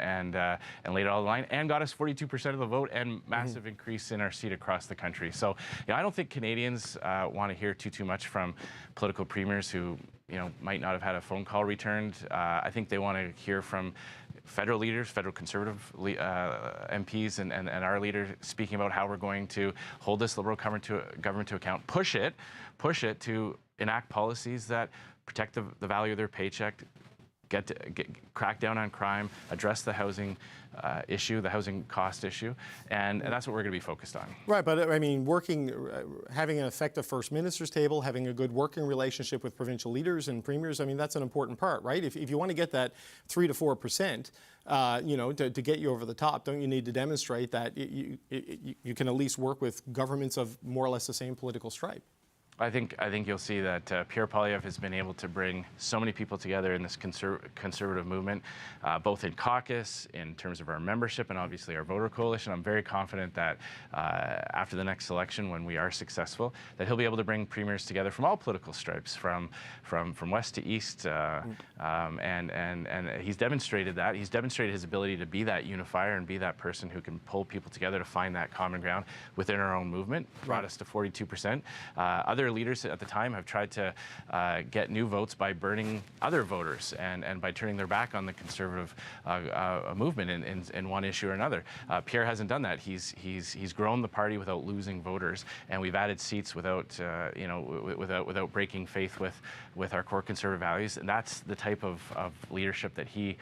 laid it all on the line and got us 42% of the vote and massive increase in our seat across the country. So, I don't think Canadians want to hear too much from political premiers who might not have had a phone call returned. I think they want to hear from federal leaders, federal Conservative MPs and our leaders speaking about how we're going to hold this Liberal government to account, push it to enact policies that protect the value of their paycheck, crack down on crime, address the housing issue, the housing cost issue, and that's what we're going to be focused on. Right, but I mean, having an effective First Minister's table, having a good working relationship with provincial leaders and premiers, I mean, that's an important part, right? If you want to get that 3 to 4%, to get you over the top, don't you need to demonstrate that you can at least work with governments of more or less the same political stripe? I think you'll see that Pierre Poilievre has been able to bring so many people together in this conservative movement, both in caucus, in terms of our membership, and obviously our voter coalition. I'm very confident that after the next election, when we are successful, that he'll be able to bring premiers together from all political stripes, from west to east, and he's demonstrated that. He's demonstrated his ability to be that unifier and be that person who can pull people together to find that common ground within our own movement. Brought us to 42%. Other leaders at the time have tried to get new votes by burning other voters and by turning their back on the Conservative movement in one issue or another. Pierre hasn't done that. He's grown the party without losing voters, and we've added seats without breaking faith with our core Conservative values. And that's the type of leadership that he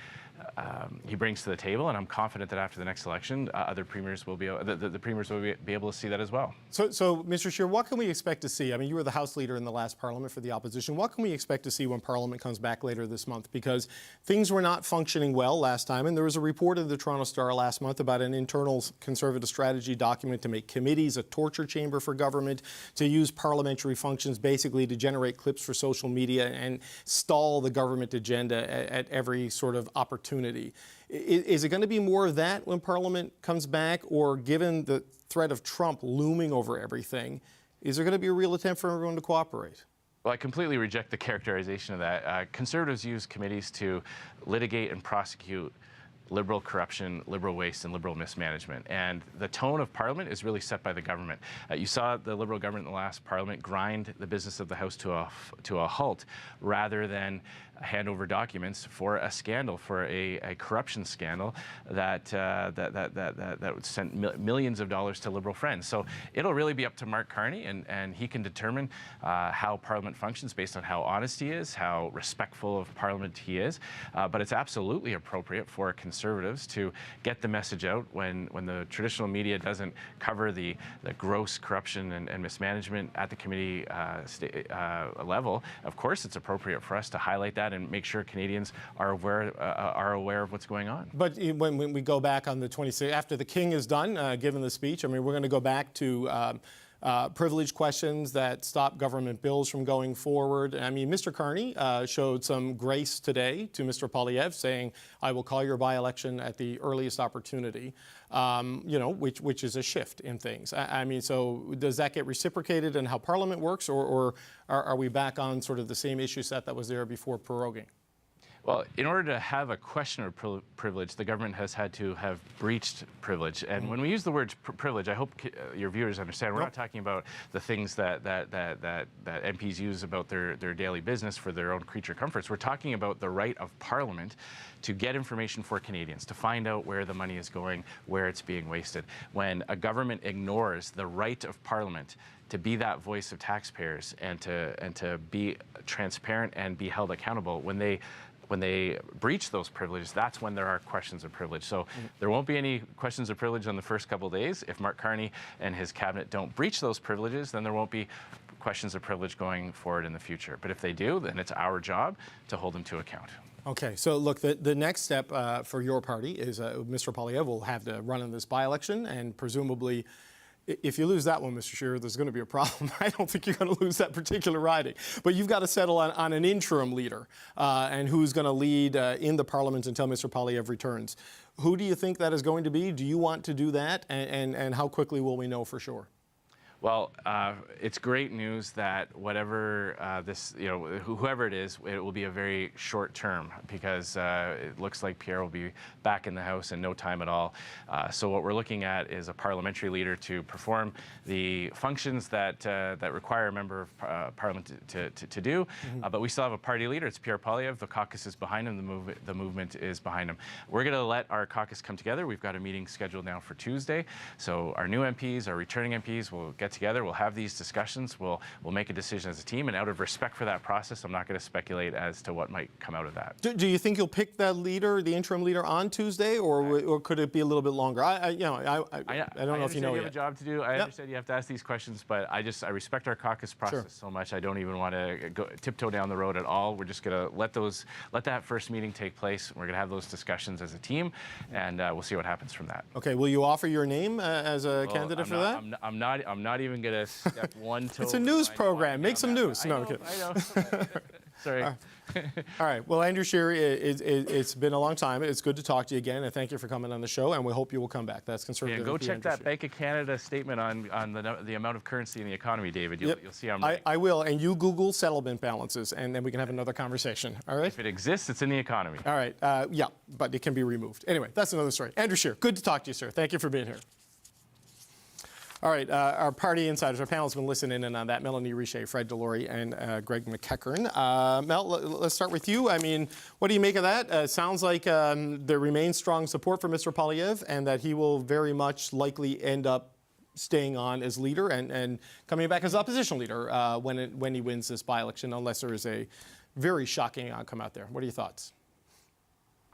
brings to the table, and I'm confident that after the next election, other premiers will be the premiers will be able to see that as well. So, Mr. Scheer, what can we expect to see? I mean, you were the House Leader in the last Parliament for the opposition. What can we expect to see when Parliament comes back later this month? Because things were not functioning well last time, and there was a report in the Toronto Star last month about an internal Conservative strategy document to make committees a torture chamber for government, to use parliamentary functions basically to generate clips for social media and stall the government agenda at every sort of opportunity. Is it going to be more of that when Parliament comes back, or given the threat of Trump looming over everything, is there going to be a real attempt for everyone to cooperate? Well, I completely reject the characterization of that. Conservatives use committees to litigate and prosecute Liberal corruption, Liberal waste, and Liberal mismanagement. And the tone of Parliament is really set by the government. You saw the Liberal government in the last Parliament grind the business of the House to a halt, rather than hand over documents for a scandal, for a corruption scandal that sent millions of dollars to Liberal friends. So it'll really be up to Mark Carney, and he can determine how Parliament functions based on how honest he is, how respectful of Parliament he is. But it's absolutely appropriate for Conservatives to get the message out when the traditional media doesn't cover the gross corruption and mismanagement at the committee level. Of course, it's appropriate for us to highlight that and make sure Canadians are aware of what's going on. But when we go back on the 26th, after the King is done, given the speech, I mean, we're going to go back to privilege questions that stop government bills from going forward. I mean, Mr. Carney showed some grace today to Mr. Poilievre, saying, I will call your by-election at the earliest opportunity, which is a shift in things. I mean, so does that get reciprocated in how Parliament works, or are we back on sort of the same issue set that was there before proroguing? Well, in order to have a question of privilege, the government has had to have breached privilege. And when we use the word privilege, I hope your viewers understand, we're not talking about the things that MPs use about their daily business for their own creature comforts. We're talking about the right of Parliament to get information for Canadians, to find out where the money is going, where it's being wasted. When a government ignores the right of Parliament to be that voice of taxpayers and to be transparent and be held accountable, when they breach those privileges, that's when there are questions of privilege. So there won't be any questions of privilege on the first couple of days. If Mark Carney and his cabinet don't breach those privileges, then there won't be questions of privilege going forward in the future. But if they do, then it's our job to hold them to account. Okay, so look, the next step for your party is Mr. Poilievre will have to run in this by-election, and presumably, if you lose that one, Mr. Scheer, there's going to be a problem. I don't think you're going to lose that particular riding. But you've got to settle on an interim leader and who's going to lead in the Parliament until Mr. Poilievre returns. Who do you think that is going to be? Do you want to do that? And how quickly will we know for sure? Well, it's great news that whatever whoever it is, it will be a very short term, because it looks like Pierre will be back in the House in no time at all. So what we're looking at is a parliamentary leader to perform the functions that require a member of Parliament to do. But we still have a party leader. It's Pierre Poilievre. The caucus is behind him. The movement is behind him. We're going to let our caucus come together. We've got a meeting scheduled now for Tuesday. So our new MPs, our returning MPs will get together. We'll have these discussions. We'll make a decision as a team. And out of respect for that process, I'm not going to speculate as to what might come out of that. Do you think you'll pick that leader, the interim leader, on Tuesday, or could it be a little bit longer? I don't know if you know You yet. have a job to do. I understand you have to ask these questions, but I respect our caucus process so much. I don't even want to go tiptoe down the road at all. We're just going to let that first meeting take place. We're going to have those discussions as a team, and we'll see what happens from that. Okay. Will you offer your name as a candidate for that? I'm not even going to step one toe. It's a news program. Make some news. No, I'm kidding. I know. Sorry. All right. Well, Andrew Scheer, it's been a long time. It's good to talk to you again, and thank you for coming on the show, and we hope you will come back. That's Conservative. Go check that Bank of Canada statement on the amount of currency in the economy, David. You'll see I'm right. I will, and you Google settlement balances, and then we can have another conversation. All right? If it exists, it's in the economy. All right. Yeah, but it can be removed. Anyway, that's another story. Andrew Scheer, good to talk to you, sir. Thank you for being here. All right, our party insiders, our panel's been listening in on that. Melanie Richer, Fred Delory, and Greg McEachern. Mel, let's start with you. I mean, what do you make of that? Sounds like there remains strong support for Mr. Poilievre, and that he will very much likely end up staying on as leader and coming back as opposition leader when he wins this by-election, unless there is a very shocking outcome out there. What are your thoughts?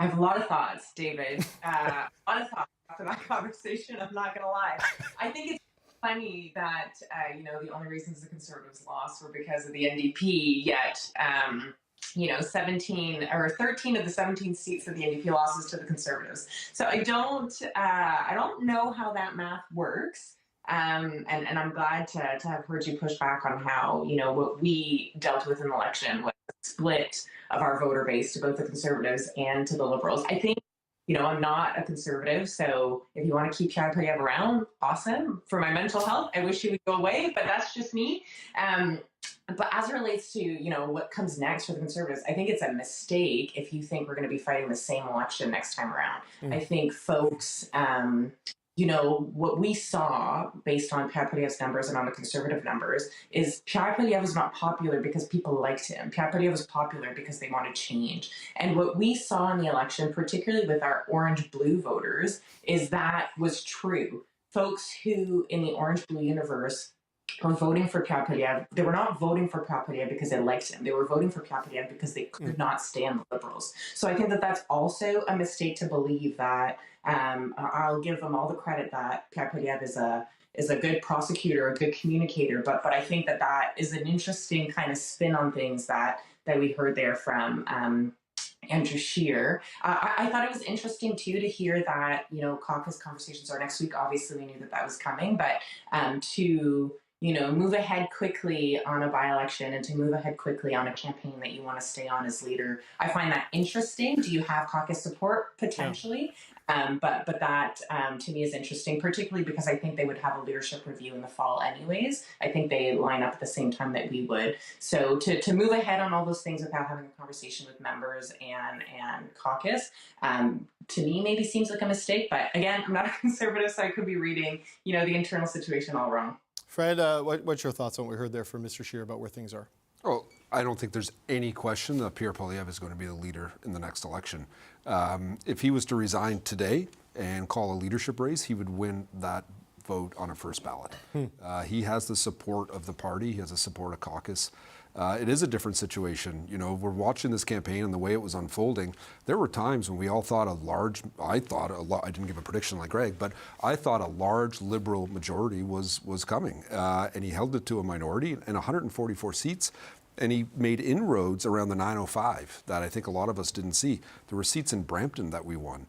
I have a lot of thoughts, David. A lot of thoughts after that conversation, I'm not going to lie. I think it's funny that, the only reasons the Conservatives lost were because of the NDP, yet, 17 or 13 of the 17 seats of the NDP losses to the Conservatives. So I don't know how that math works. And I'm glad to have heard you push back on how, what we dealt with in the election was the split of our voter base to both the Conservatives and to the Liberals. I think, I'm not a Conservative, so if you want to keep Pierre Poilievre around, awesome. For my mental health, I wish he would go away, but that's just me. But as it relates to, what comes next for the Conservatives, I think it's a mistake if you think we're going to be fighting the same election next time around. I think folks, what we saw based on Pierre Poilievre's numbers and on the Conservative numbers is Pierre Poilievre was not popular because people liked him. Pierre Poilievre was popular because they wanted change. And what we saw in the election, particularly with our orange-blue voters, is that was true. Folks who, in the orange-blue universe, were voting for Pierre Poilievre. They were not voting for Pierre Poilievre because they liked him. They were voting for Pierre Poilievre because they could not stand the Liberals. So I think that that's also a mistake to believe that. I'll give them all the credit that Pierre Poilievre is a good prosecutor, a good communicator, but I think that is an interesting kind of spin on things that we heard there from Andrew Scheer. I thought it was interesting too to hear that caucus conversations are next week. Obviously, we knew that was coming, but to move ahead quickly on a by-election and to move ahead quickly on a campaign that you want to stay on as leader. I find that interesting. Do you have caucus support? Potentially. But that to me is interesting, particularly because I think they would have a leadership review in the fall anyways. I think they line up at the same time that we would. So to move ahead on all those things without having a conversation with members and caucus, to me maybe seems like a mistake. But again, I'm not a Conservative, so I could be reading, the internal situation all wrong. Fred, what's your thoughts on what we heard there from Mr. Scheer about where things are? Well, I don't think there's any question that Pierre Poilievre is going to be the leader in the next election. If he was to resign today and call a leadership race, he would win that vote on a first ballot. He has the support of the party. He has the support of caucus. It is a different situation. We're watching this campaign and the way it was unfolding. There were times when we all thought I didn't give a prediction like Greg, but I thought a large Liberal majority was coming. And he held it to a minority and 144 seats. And he made inroads around the 905 that I think a lot of us didn't see. There were seats in Brampton that we won.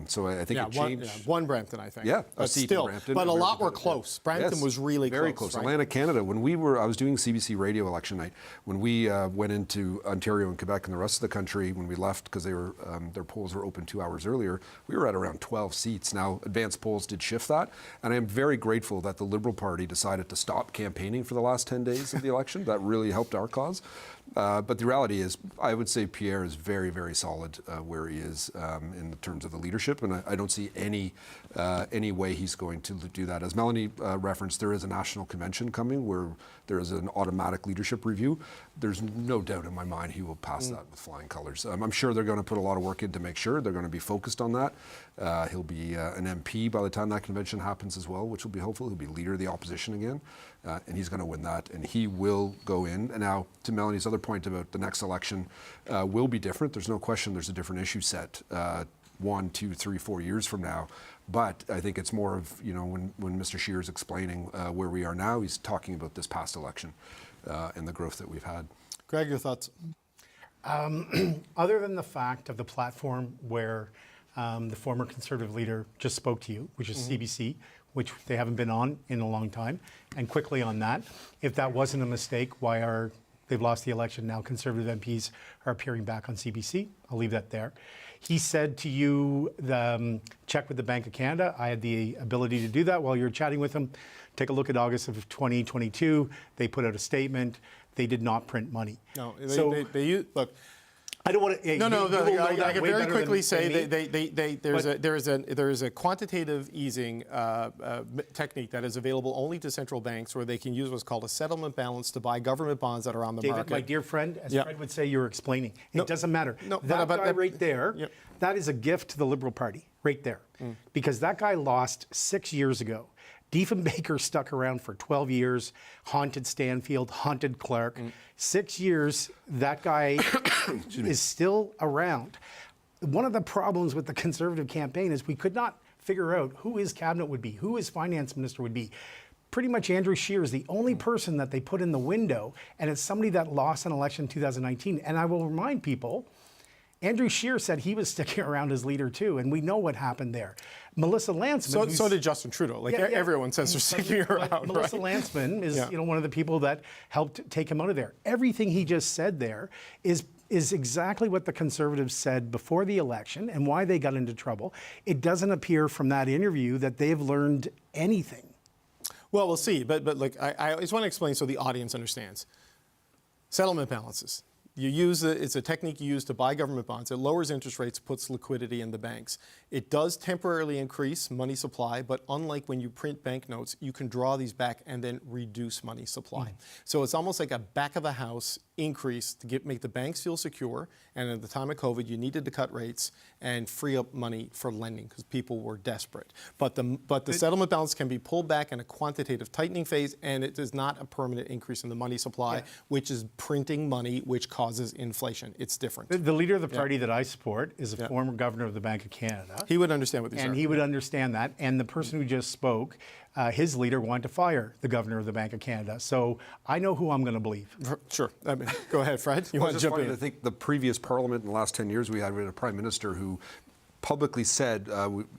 So I think it changed. One Brampton, I think. Yeah, a but seat in still, Brampton, but a lot were Brampton, close. Brampton Yes, was really very close. right? Atlantic Canada. When I was doing CBC Radio election night. When we went into Ontario and Quebec and the rest of the country, when we left because their polls were open 2 hours earlier, we were at around 12 seats. Now, advanced polls did shift that, and I am very grateful that the Liberal Party decided to stop campaigning for the last 10 days of the election. That really helped our cause. But the reality is, I would say Pierre is very, very solid where he is in terms of the leadership, and I don't see any way he's going to do that. As Melanie referenced, there is a national convention coming where there is an automatic leadership review. There's no doubt in my mind he will pass that with flying colors. I'm sure they're going to put a lot of work in to make sure. They're going to be focused on that. He'll be an MP by the time that convention happens as well, which will be hopeful. He'll be leader of the opposition again, and he's going to win that, and he will go in. And now, to Melanie's other point about the next election will be different. There's no question there's a different issue set 1, 2, 3, 4 years from now. But I think it's more of, when Mr. Scheer is explaining where we are now, he's talking about this past election and the growth that we've had. Greg, your thoughts? Other than the fact of the platform where the former Conservative leader just spoke to you, which is CBC, which they haven't been on in a long time, and quickly on that, if that wasn't a mistake, why they've lost the election now? Conservative MPs are appearing back on CBC. I'll leave that there. He said to you, check with the Bank of Canada. I had the ability to do that while you were chatting with him. Take a look at August of 2022. They put out a statement. They did not print money. No, they look. I don't want to. I can very quickly say there is a quantitative easing technique that is available only to central banks, where they can use what's called a settlement balance to buy government bonds that are on the David, market. my dear friend, as Fred would say, you're explaining. It doesn't matter. No, that guy right there, that is a gift to the Liberal Party, right there, because that guy lost 6 years ago. Diefenbaker stuck around for 12 years, haunted Stanfield, haunted Clark. 6 years, that guy is still around. One of the problems with the Conservative campaign is we could not figure out who his cabinet would be, who his finance minister would be. Pretty much Andrew Scheer is the only person that they put in the window, and it's somebody that lost an election in 2019. And I will remind people, Andrew Scheer said he was sticking around as leader too, and we know what happened there. Melissa Lantsman. So did Justin Trudeau. Everyone says they're sticking around. Melissa Lantsman is one of the people that helped take him out of there. Everything he just said there is exactly what the Conservatives said before the election and why they got into trouble. It doesn't appear from that interview that they've learned anything. Well, we'll see. But I just want to explain so the audience understands. Settlement balances. It's a technique you use to buy government bonds. It lowers interest rates, puts liquidity in the banks. It does temporarily increase money supply, but unlike when you print banknotes, you can draw these back and then reduce money supply. So it's almost like a back of the house increase to make the banks feel secure. And at the time of COVID, you needed to cut rates and free up money for lending because people were desperate. But the settlement balance can be pulled back in a quantitative tightening phase, and it is not a permanent increase in the money supply, which is printing money, which causes inflation. It's different. The leader of the party that I support is a former governor of the Bank of Canada. He would understand what these are. And he would understand that. And the person who just spoke, his leader wanted to fire the governor of the Bank of Canada. So I know who I'm going to believe. Sure. Go ahead, Fred. You want to jump in? I think the previous parliament in the last 10 years we had a prime minister who publicly said,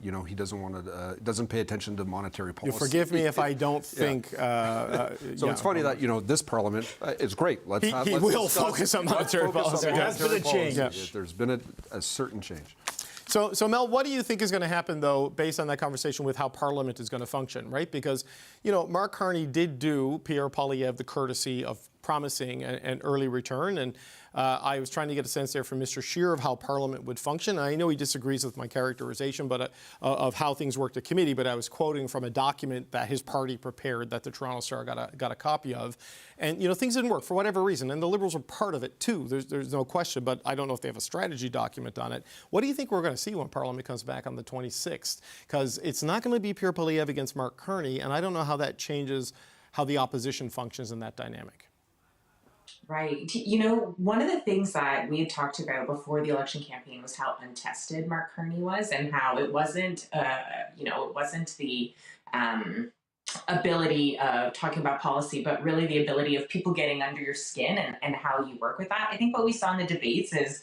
he doesn't pay attention to monetary policy. You forgive me if I don't think. So it's funny that this parliament is great. He will focus on monetary policy. There has been a change. Yeah. There's been a certain change. So Mel, what do you think is going to happen, though, based on that conversation with how Parliament is going to function, right? Because, Mark Carney did do Pierre Poilievre the courtesy of promising an early return, and I was trying to get a sense there from Mr. Scheer of how Parliament would function. I know he disagrees with my characterization of how things worked at committee, but I was quoting from a document that his party prepared that the Toronto Star got a copy of. And, things didn't work for whatever reason, and the Liberals were part of it too. There's no question, but I don't know if they have a strategy document on it. What do you think we're going to see when Parliament comes back on the 26th? Because it's not going to be Pierre Poilievre against Mark Carney, and I don't know how that changes how the opposition functions in that dynamic. Right. One of the things that we had talked about before the election campaign was how untested Mark Carney was, and how it wasn't, it wasn't the ability of talking about policy, but really the ability of people getting under your skin and how you work with that. I think what we saw in the debates is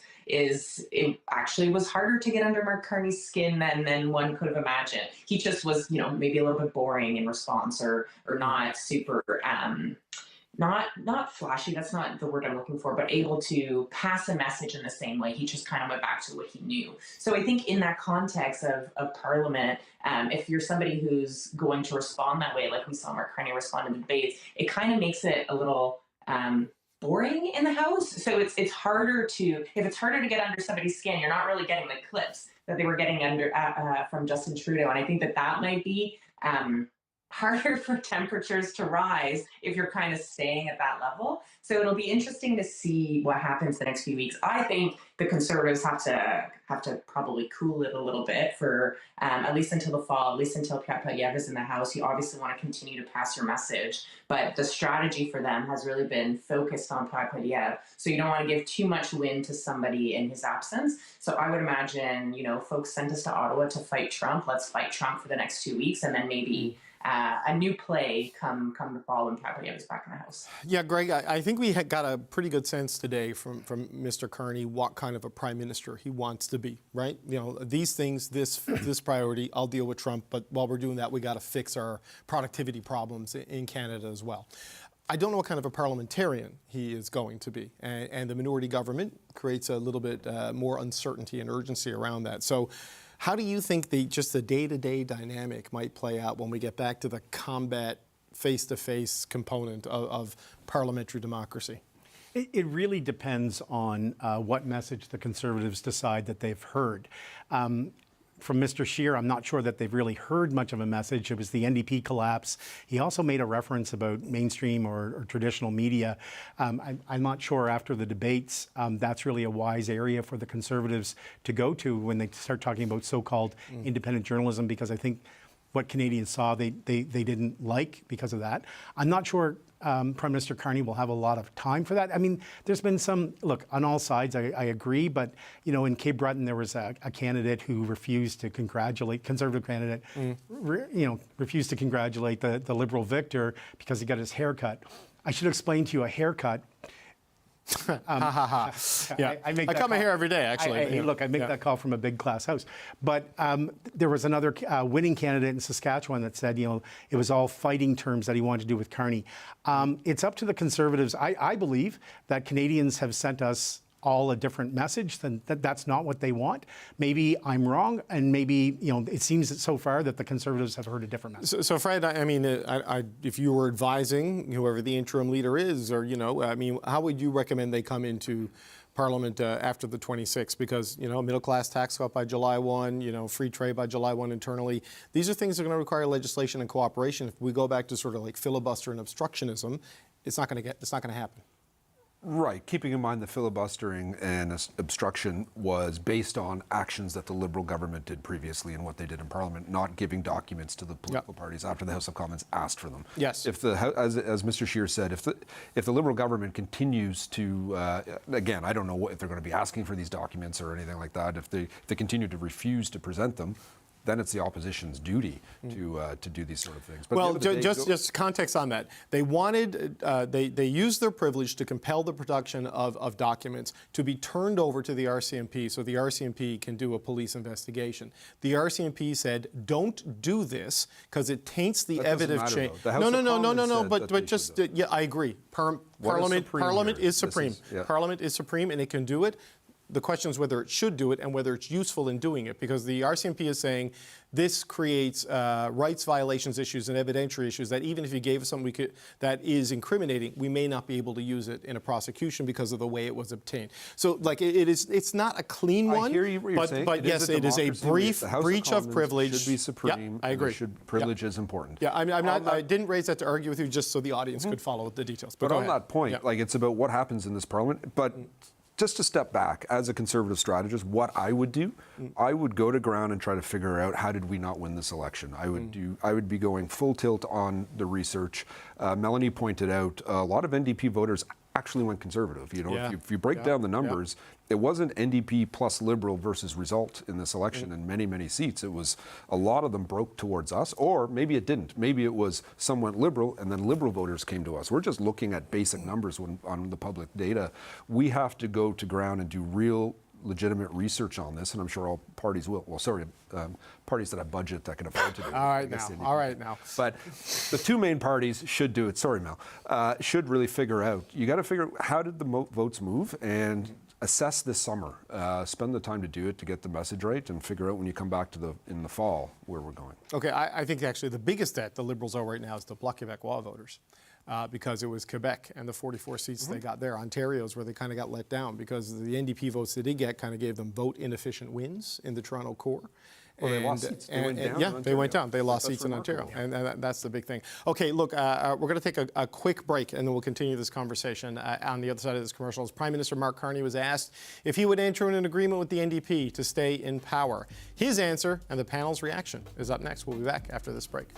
it actually was harder to get under Mark Carney's skin than one could have imagined. He just was, maybe a little bit boring in response or not super not flashy, that's not the word I'm looking for, but able to pass a message in the same way. He just kind of went back to what he knew. So I think in that context of Parliament, if you're somebody who's going to respond that way, like we saw Mark Carney respond in the debates, it kind of makes it a little boring in the House. So it's harder if it's harder to get under somebody's skin, you're not really getting the clips that they were getting under from Justin Trudeau. And I think that might be harder for temperatures to rise if you're kind of staying at that level. So it'll be interesting to see what happens the next few weeks. I think the Conservatives have to probably cool it a little bit for at least until the fall, at least until Pierre Poilievre is in the House. You obviously want to continue to pass your message, but the strategy for them has really been focused on Pierre Poilievre. So you don't want to give too much wind to somebody in his absence. So I would imagine, folks sent us to Ottawa to fight Trump. Let's fight Trump for the next 2 weeks, and then maybe a new play come the fall when Pierre Poilievre is back in the House. Yeah, Greg, I think we got a pretty good sense today from Mr. Carney what kind of a prime minister he wants to be, right? These things, this priority, I'll deal with Trump, but while we're doing that, we got to fix our productivity problems in Canada as well. I don't know what kind of a parliamentarian he is going to be, and the minority government creates a little bit more uncertainty and urgency around that. So how do you think the day-to-day dynamic might play out when we get back to the combat, face-to-face component of parliamentary democracy? It really depends on what message the Conservatives decide that they've heard. From Mr. Scheer, I'm not sure that they've really heard much of a message. It was the NDP collapse. He also made a reference about mainstream or traditional media. I'm not sure after the debates that's really a wise area for the Conservatives to go to when they start talking about so-called independent journalism, because I think what Canadians saw they didn't like because of that. I'm not sure Prime Minister Carney will have a lot of time for that. I mean, there's been some, look, on all sides, I agree, but, in Cape Breton, there was a candidate who refused to congratulate, conservative candidate, refused to congratulate the Liberal victor because he got his hair cut. I should explain to you a haircut. Yeah, I cut my hair every day, actually. I make that call from a big glass house. But there was another winning candidate in Saskatchewan that said, it was all fighting terms that he wanted to do with Carney. It's up to the Conservatives. I believe that Canadians have sent us all a different message, then that's not what they want. Maybe I'm wrong, and maybe it seems that so far that the Conservatives have heard a different message. So Fred, I mean, if you were advising whoever the interim leader is, or how would you recommend they come into Parliament after the 26th? Because middle class tax cut by July 1, free trade by July 1 internally. These are things that are going to require legislation and cooperation. If we go back to sort of like filibuster and obstructionism, it's not going to happen. Right. Keeping in mind the filibustering and obstruction was based on actions that the Liberal government did previously and what they did in Parliament, not giving documents to the political parties after the House of Commons asked for them. Yes. If as Mr. Scheer said, if the Liberal government continues to, again, I don't know if they're going to be asking for these documents or anything like that. If they continue to refuse to present them, then it's the opposition's duty to do these sort of things. But well, just context on that. They wanted, they used their privilege to compel the production of documents to be turned over to the RCMP so the RCMP can do a police investigation. The RCMP said, don't do this because it taints the evidence chain. No, but just, yeah, I agree. Parliament is supreme. Parliament is supreme and it can do it. The question is whether it should do it and whether it's useful in doing it, because the RCMP is saying this creates rights violations issues and evidentiary issues that even if you gave us something that is incriminating, we may not be able to use it in a prosecution because of the way it was obtained. So, it's not a clean one. I hear you what you're saying. But yes, it is a brief breach of privilege. Should be supreme. Yeah, I agree. Privilege is important. Yeah, I didn't raise that to argue with you, just so the audience could follow the details. But on that point, it's about what happens in this Parliament. But just to step back, as a Conservative strategist, what I would do, I would go to ground and try to figure out how did we not win this election. I would be going full tilt on the research. Melanie pointed out a lot of NDP voters actually went Conservative. You know, Yeah. if you break down the numbers, it wasn't NDP plus Liberal versus result in this election in many, many seats. It was a lot of them broke towards us, or maybe it didn't. Maybe it was some went Liberal and then Liberal voters came to us. We're just looking at basic numbers on the public data. We have to go to ground and do real legitimate research on this, and I'm sure all parties will. Well, sorry, parties that have budget that can afford to do it. All right now. But the two main parties should do it. Sorry, Mel. Should really figure out. You got to figure out how did the votes move and assess this summer. Spend the time to do it to get the message right and figure out when you come back to in the fall where we're going. Okay, I think actually the biggest debt the Liberals owe right now is the Bloc Québécois voters. Because it was Quebec and the 44 seats they got there. Ontario's where they kind of got let down because the NDP votes they did get kind of gave them vote inefficient wins in the Toronto core. Well, they lost seats. They went down in Ontario. They went down. They lost seats in Ontario, and that's the big thing. Okay, look, we're going to take a quick break, and then we'll continue this conversation. On the other side of this commercial, Prime Minister Mark Carney was asked if he would enter in an agreement with the NDP to stay in power. His answer and the panel's reaction is up next. We'll be back after this break.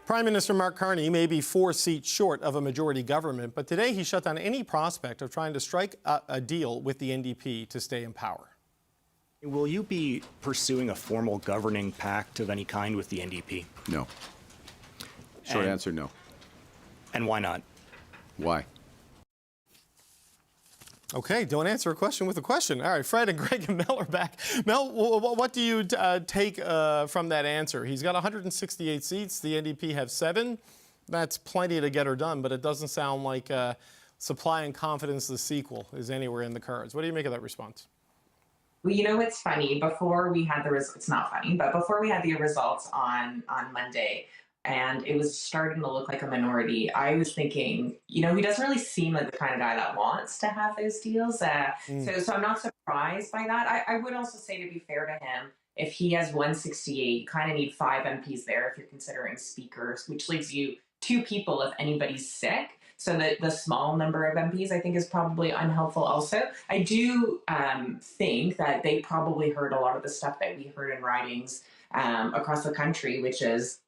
Prime Minister Mark Carney may be 4 seats short of a majority government, but today he shut down any prospect of trying to strike a deal with the NDP to stay in power. Will you be pursuing a formal governing pact of any kind with the NDP? No. Short And- answer, no. And why not? Why? Okay, don't answer a question with a question. All right, Fred and Greg and Mel are back. Mel, what do you take from that answer? He's got 168 seats. The NDP have 7. That's plenty to get her done, but it doesn't sound like Supply and Confidence, the sequel, is anywhere in the cards. What do you make of that response? Well, you know, it's funny. Before we had the results, it's not funny, but before we had the results on Monday, and it was starting to look like a minority, I was thinking, you know, he doesn't really seem like the kind of guy that wants to have those deals. So I'm not surprised by that. I would also say, to be fair to him, if he has 168, you kind of need 5 MPs there if you're considering speakers, which leaves you 2 people if anybody's sick. So the small number of MPs, I think, is probably unhelpful also. I do think that they probably heard a lot of the stuff that we heard in ridings across the country, which is,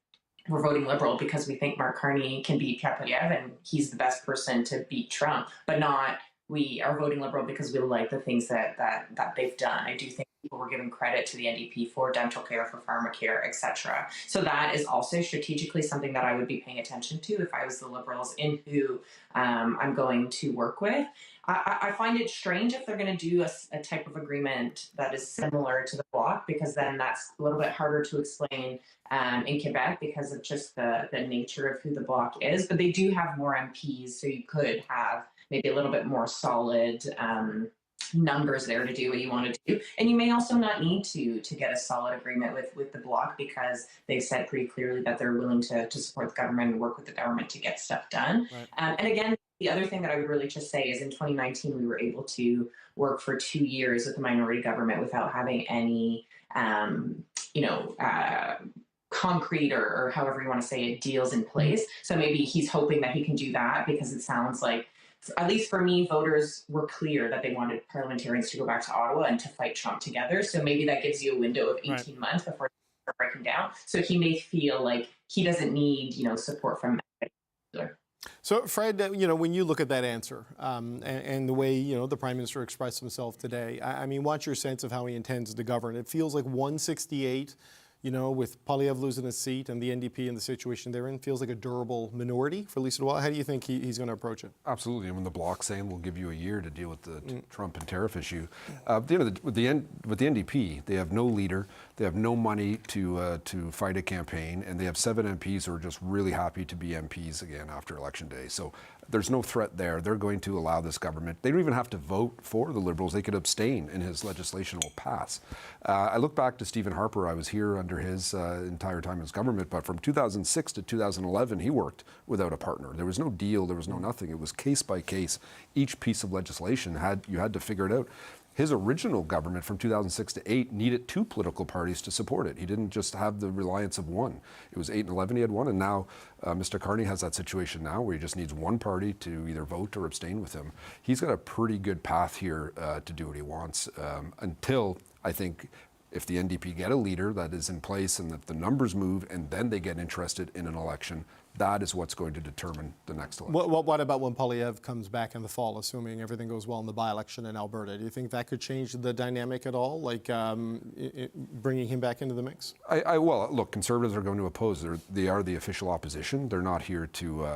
we're voting Liberal because we think Mark Carney can beat Pierre Poilievre and he's the best person to beat Trump, but not we are voting Liberal because we like the things that they've done. I do think people were giving credit to the NDP for dental care, for pharmacare, etc. So that is also strategically something that I would be paying attention to if I was the Liberals in who I'm going to work with. I find it strange if they're going to do a type of agreement that is similar to the Bloc, because then that's a little bit harder to explain in Quebec because of just the nature of who the Bloc is. But they do have more MPs, so you could have maybe a little bit more solid numbers there to do what you want to do. And you may also not need to get a solid agreement with the Bloc, because they've said pretty clearly that they're willing to support the government and work with the government to get stuff done. Right. And again, the other thing that I would really just say is in 2019, we were able to work for 2 years with the minority government without having any, concrete or however you want to say it, deals in place. So maybe he's hoping that he can do that, because it sounds like, at least for me, voters were clear that they wanted parliamentarians to go back to Ottawa and to fight Trump together. So maybe that gives you a window of 18 months before they're breaking down. So he may feel like he doesn't need, support from anybody. So, Fred, when you look at that answer and the way, the Prime Minister expressed himself today, I mean, what's your sense of how he intends to govern? It feels like 168, with Poilievre losing his seat and the NDP in the situation they're in, feels like a durable minority for at least a while. How do you think he's going to approach it? Absolutely. And when the Bloc saying we'll give you a year to deal with the Trump and tariff issue, with the NDP, they have no leader, they have no money to fight a campaign, and they have 7 MPs who are just really happy to be MPs again after Election Day. So there's no threat there. They're going to allow this government. They don't even have to vote for the Liberals. They could abstain, and his legislation will pass. I look back to Stephen Harper. I was here under his entire time as government, but from 2006 to 2011, he worked without a partner. There was no deal. There was no nothing. It was case by case. Each piece of legislation you had to figure it out. His original government from 2006 to 8 needed 2 political parties to support it. He didn't just have the reliance of one. It was 8 and 11 he had one, and now Mr. Carney has that situation now where he just needs one party to either vote or abstain with him. He's got a pretty good path here to do what he wants until, I think, if the NDP get a leader that is in place and that the numbers move and then they get interested in an election, that is what's going to determine the next election. What about when Poilievre comes back in the fall, assuming everything goes well in the by-election in Alberta? Do you think that could change the dynamic at all, like bringing him back into the mix? Well, look, Conservatives are going to oppose. They are the official opposition. They're not here to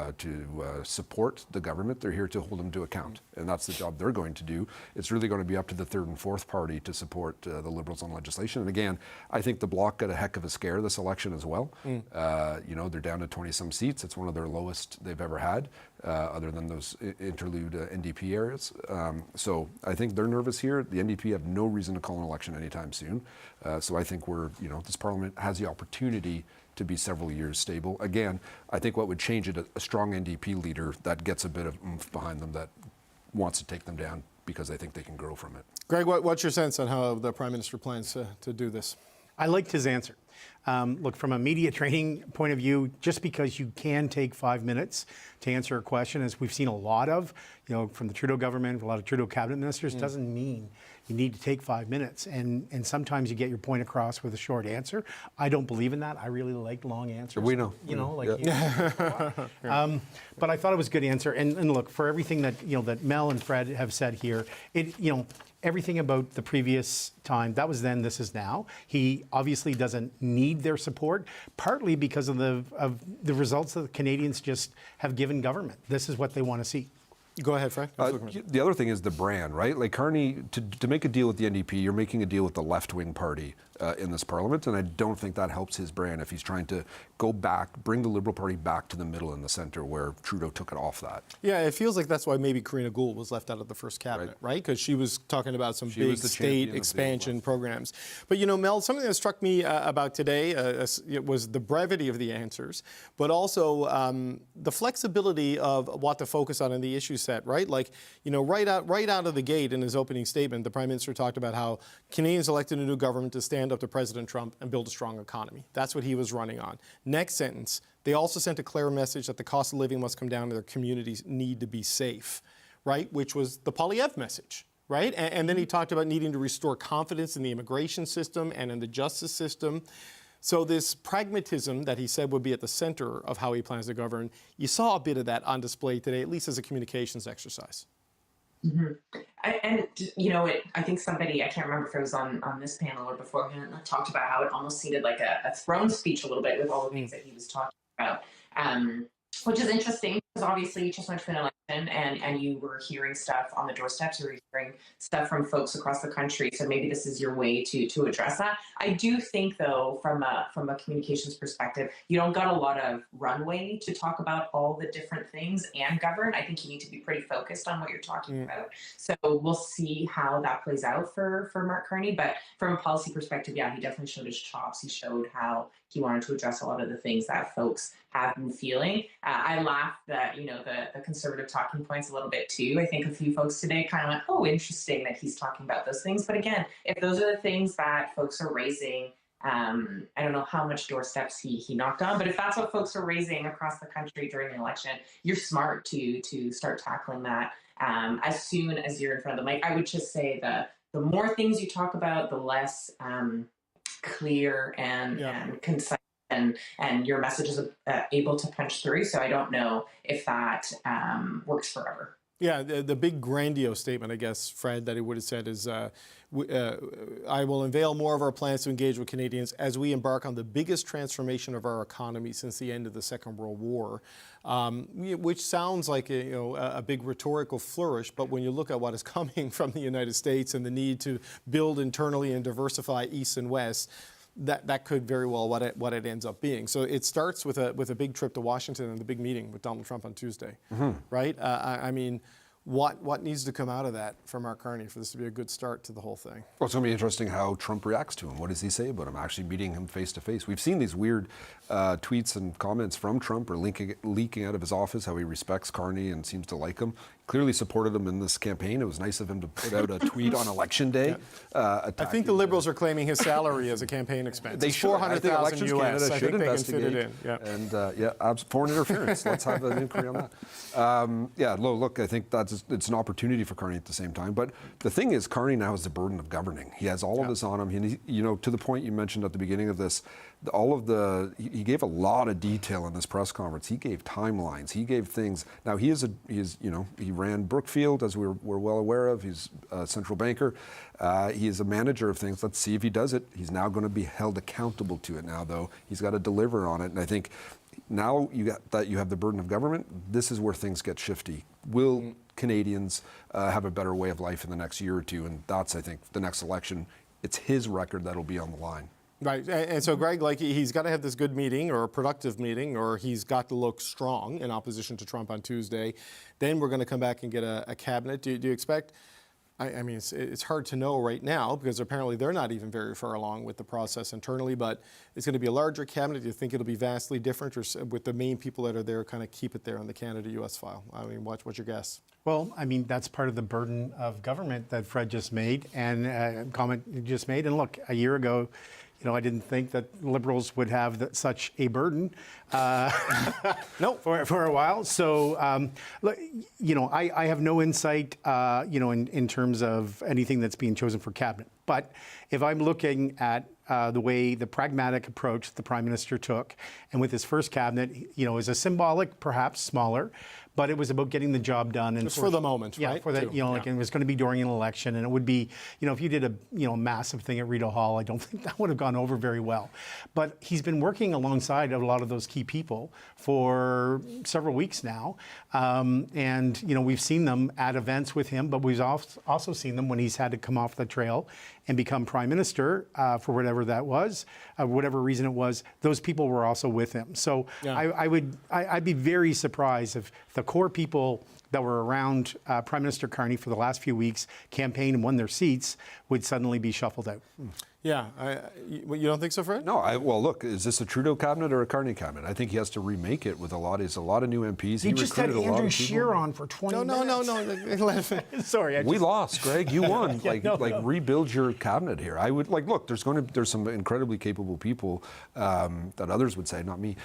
support the government. They're here to hold them to account, and that's the job they're going to do. It's really going to be up to the third and fourth party to support the Liberals on legislation. And again, I think the Bloc got a heck of a scare this election as well. They're down to 20-some seats. It's one of their lowest they've ever had, other than those interlude NDP areas. So I think they're nervous here. The NDP have no reason to call an election anytime soon. So I think this Parliament has the opportunity to be several years stable. Again, I think what would change it, a strong NDP leader that gets a bit of oomph behind them, that wants to take them down because they think they can grow from it. Greg, what's your sense on how the Prime Minister plans to do this? I liked his answer. Look, from a media training point of view, just because you can take 5 minutes to answer a question, as we've seen a lot of, from the Trudeau government, a lot of Trudeau cabinet ministers, doesn't mean you need to take 5 minutes. And sometimes you get your point across with a short answer. I don't believe in that. I really like long answers. We know. But I thought it was a good answer. And look, for everything that that Mel and Fred have said here, everything about the previous time. That was then, this is now. He obviously doesn't need their support, partly because of the results that the Canadians just have given government. This is what they want to see. Go ahead, Frank. The other thing is the brand, right? Like Carney, to make a deal with the NDP, you're making a deal with the left-wing party in this parliament, and I don't think that helps his brand if he's trying to go back, bring the Liberal Party back to the middle and the centre where Trudeau took it off that. Yeah, it feels like that's why maybe Karina Gould was left out of the first cabinet, right? Because she was talking about some big state expansion programs. But you know, Mel, something that struck me about today it was the brevity of the answers, but also the flexibility of what to focus on in the issue set, right? Like, you know, right out of the gate in his opening statement, the Prime Minister talked about how Canadians elected a new government to stand up to President Trump and build a strong economy. That's what he was running on. Next sentence, they also sent a clear message that the cost of living must come down and their communities need to be safe, right? Which was the Poilievre message, right? And then he talked about needing to restore confidence in the immigration system and in the justice system. So this pragmatism that he said would be at the center of how he plans to govern, you saw a bit of that on display today, at least as a communications exercise. Mm-hmm. And you know, I think somebody, I can't remember if it was on this panel or beforehand, talked about how it almost seemed like a throne speech a little bit with all the things that he was talking about, which is interesting because obviously you just went to an election and you were hearing stuff on the doorsteps, you were hearing stuff from folks across the country. So maybe this is your way to address that. I do think, though, from a communications perspective, you don't got a lot of runway to talk about all the different things and govern. I think you need to be pretty focused on what you're talking about. So we'll see how that plays out for Mark Carney. But from a policy perspective, yeah, he definitely showed his chops. He showed how he wanted to address a lot of the things that folks have been feeling. I laughed that, you know, the Conservative talking points a little bit too. I think a few folks today kind of went, oh, interesting that he's talking about those things. But again, if those are the things that folks are raising, I don't know how much doorsteps he knocked on, but if that's what folks are raising across the country during the election, you're smart to start tackling that as soon as you're in front of the mic. I would just say the more things you talk about, the less clear and concise and your message is able to punch through. So I don't know if that works forever. Yeah, the big grandiose statement, I guess, Fred, that he would have said is, I will unveil more of our plans to engage with Canadians as we embark on the biggest transformation of our economy since the end of the Second World War, which sounds like a big rhetorical flourish, but when you look at what is coming from the United States and the need to build internally and diversify East and West, that could very well what it ends up being. So it starts with a big trip to Washington and the big meeting with Donald Trump on Tuesday, right? I mean, what needs to come out of that for Mark Carney for this to be a good start to the whole thing? Well, it's going to be interesting how Trump reacts to him. What does he say about him? Actually meeting him face to face. We've seen these weird tweets and comments from Trump or leaking out of his office how he respects Carney and seems to like him. Clearly supported him in this campaign. It was nice of him to put out a tweet on Election Day. I think the Liberals are claiming his salary as a campaign expense. They should. $400,000 US. I think they can fit it in. Yeah. And foreign interference. Let's have an inquiry on that. Look, I think it's an opportunity for Carney at the same time. But the thing is, Carney now has the burden of governing. He has all of this on him. To the point you mentioned at the beginning of this, he gave a lot of detail in this press conference. He gave timelines. He gave things. Now he ran Brookfield, as we're well aware of. He's a central banker. He is a manager of things. Let's see if he does it. He's now going to be held accountable to it now, though. He's got to deliver on it. And I think now you have the burden of government, this is where things get shifty. Will Canadians have a better way of life in the next year or two? And that's, I think, the next election. It's his record that'll be on the line. Right, and so Greg, like he's got to have this good meeting or a productive meeting, or he's got to look strong in opposition to Trump on Tuesday. Then we're going to come back and get a cabinet. Do you expect? I mean, it's hard to know right now because apparently they're not even very far along with the process internally. But it's going to be a larger cabinet. Do you think it'll be vastly different, or with the main people that are there, kind of keep it there on the Canada-U.S. file? I mean, what's your guess? Well, I mean, that's part of the burden of government that Fred just made and comment you just made. And look, a year ago, I didn't think that Liberals would have such a burden for a while. So, look, I have no insight, in terms of anything that's being chosen for cabinet. But if I'm looking at the pragmatic approach the Prime Minister took, and with his first cabinet, is a symbolic, perhaps smaller, but it was about getting the job done. And Just for the moment, yeah, right? for that, Too. you know, like it was going to be during an election, and it would be, you know, if you did a, you know, massive thing at Rideau Hall, I don't think that would have gone over very well. But he's been working alongside a lot of those key people for several weeks now, and you know, we've seen them at events with him, but we've also seen them when he's had to come off the trail and become Prime Minister for whatever that was, whatever reason it was. Those people were also with him. So Yeah. I'd be very surprised if the core people that were around Prime Minister Carney for the last few weeks, campaigned and won their seats, would suddenly be shuffled out. Yeah, you don't think so, Fred? No, well, look, is this a Trudeau cabinet or a Carney cabinet? I think he has to remake it with a lot of new MPs. He just had recruited a lot Andrew of people. Scheer on for 20 minutes. No. Sorry, We lost, Greg. You won. no. Rebuild your cabinet here. I would look. There's some incredibly capable people that others would say, not me,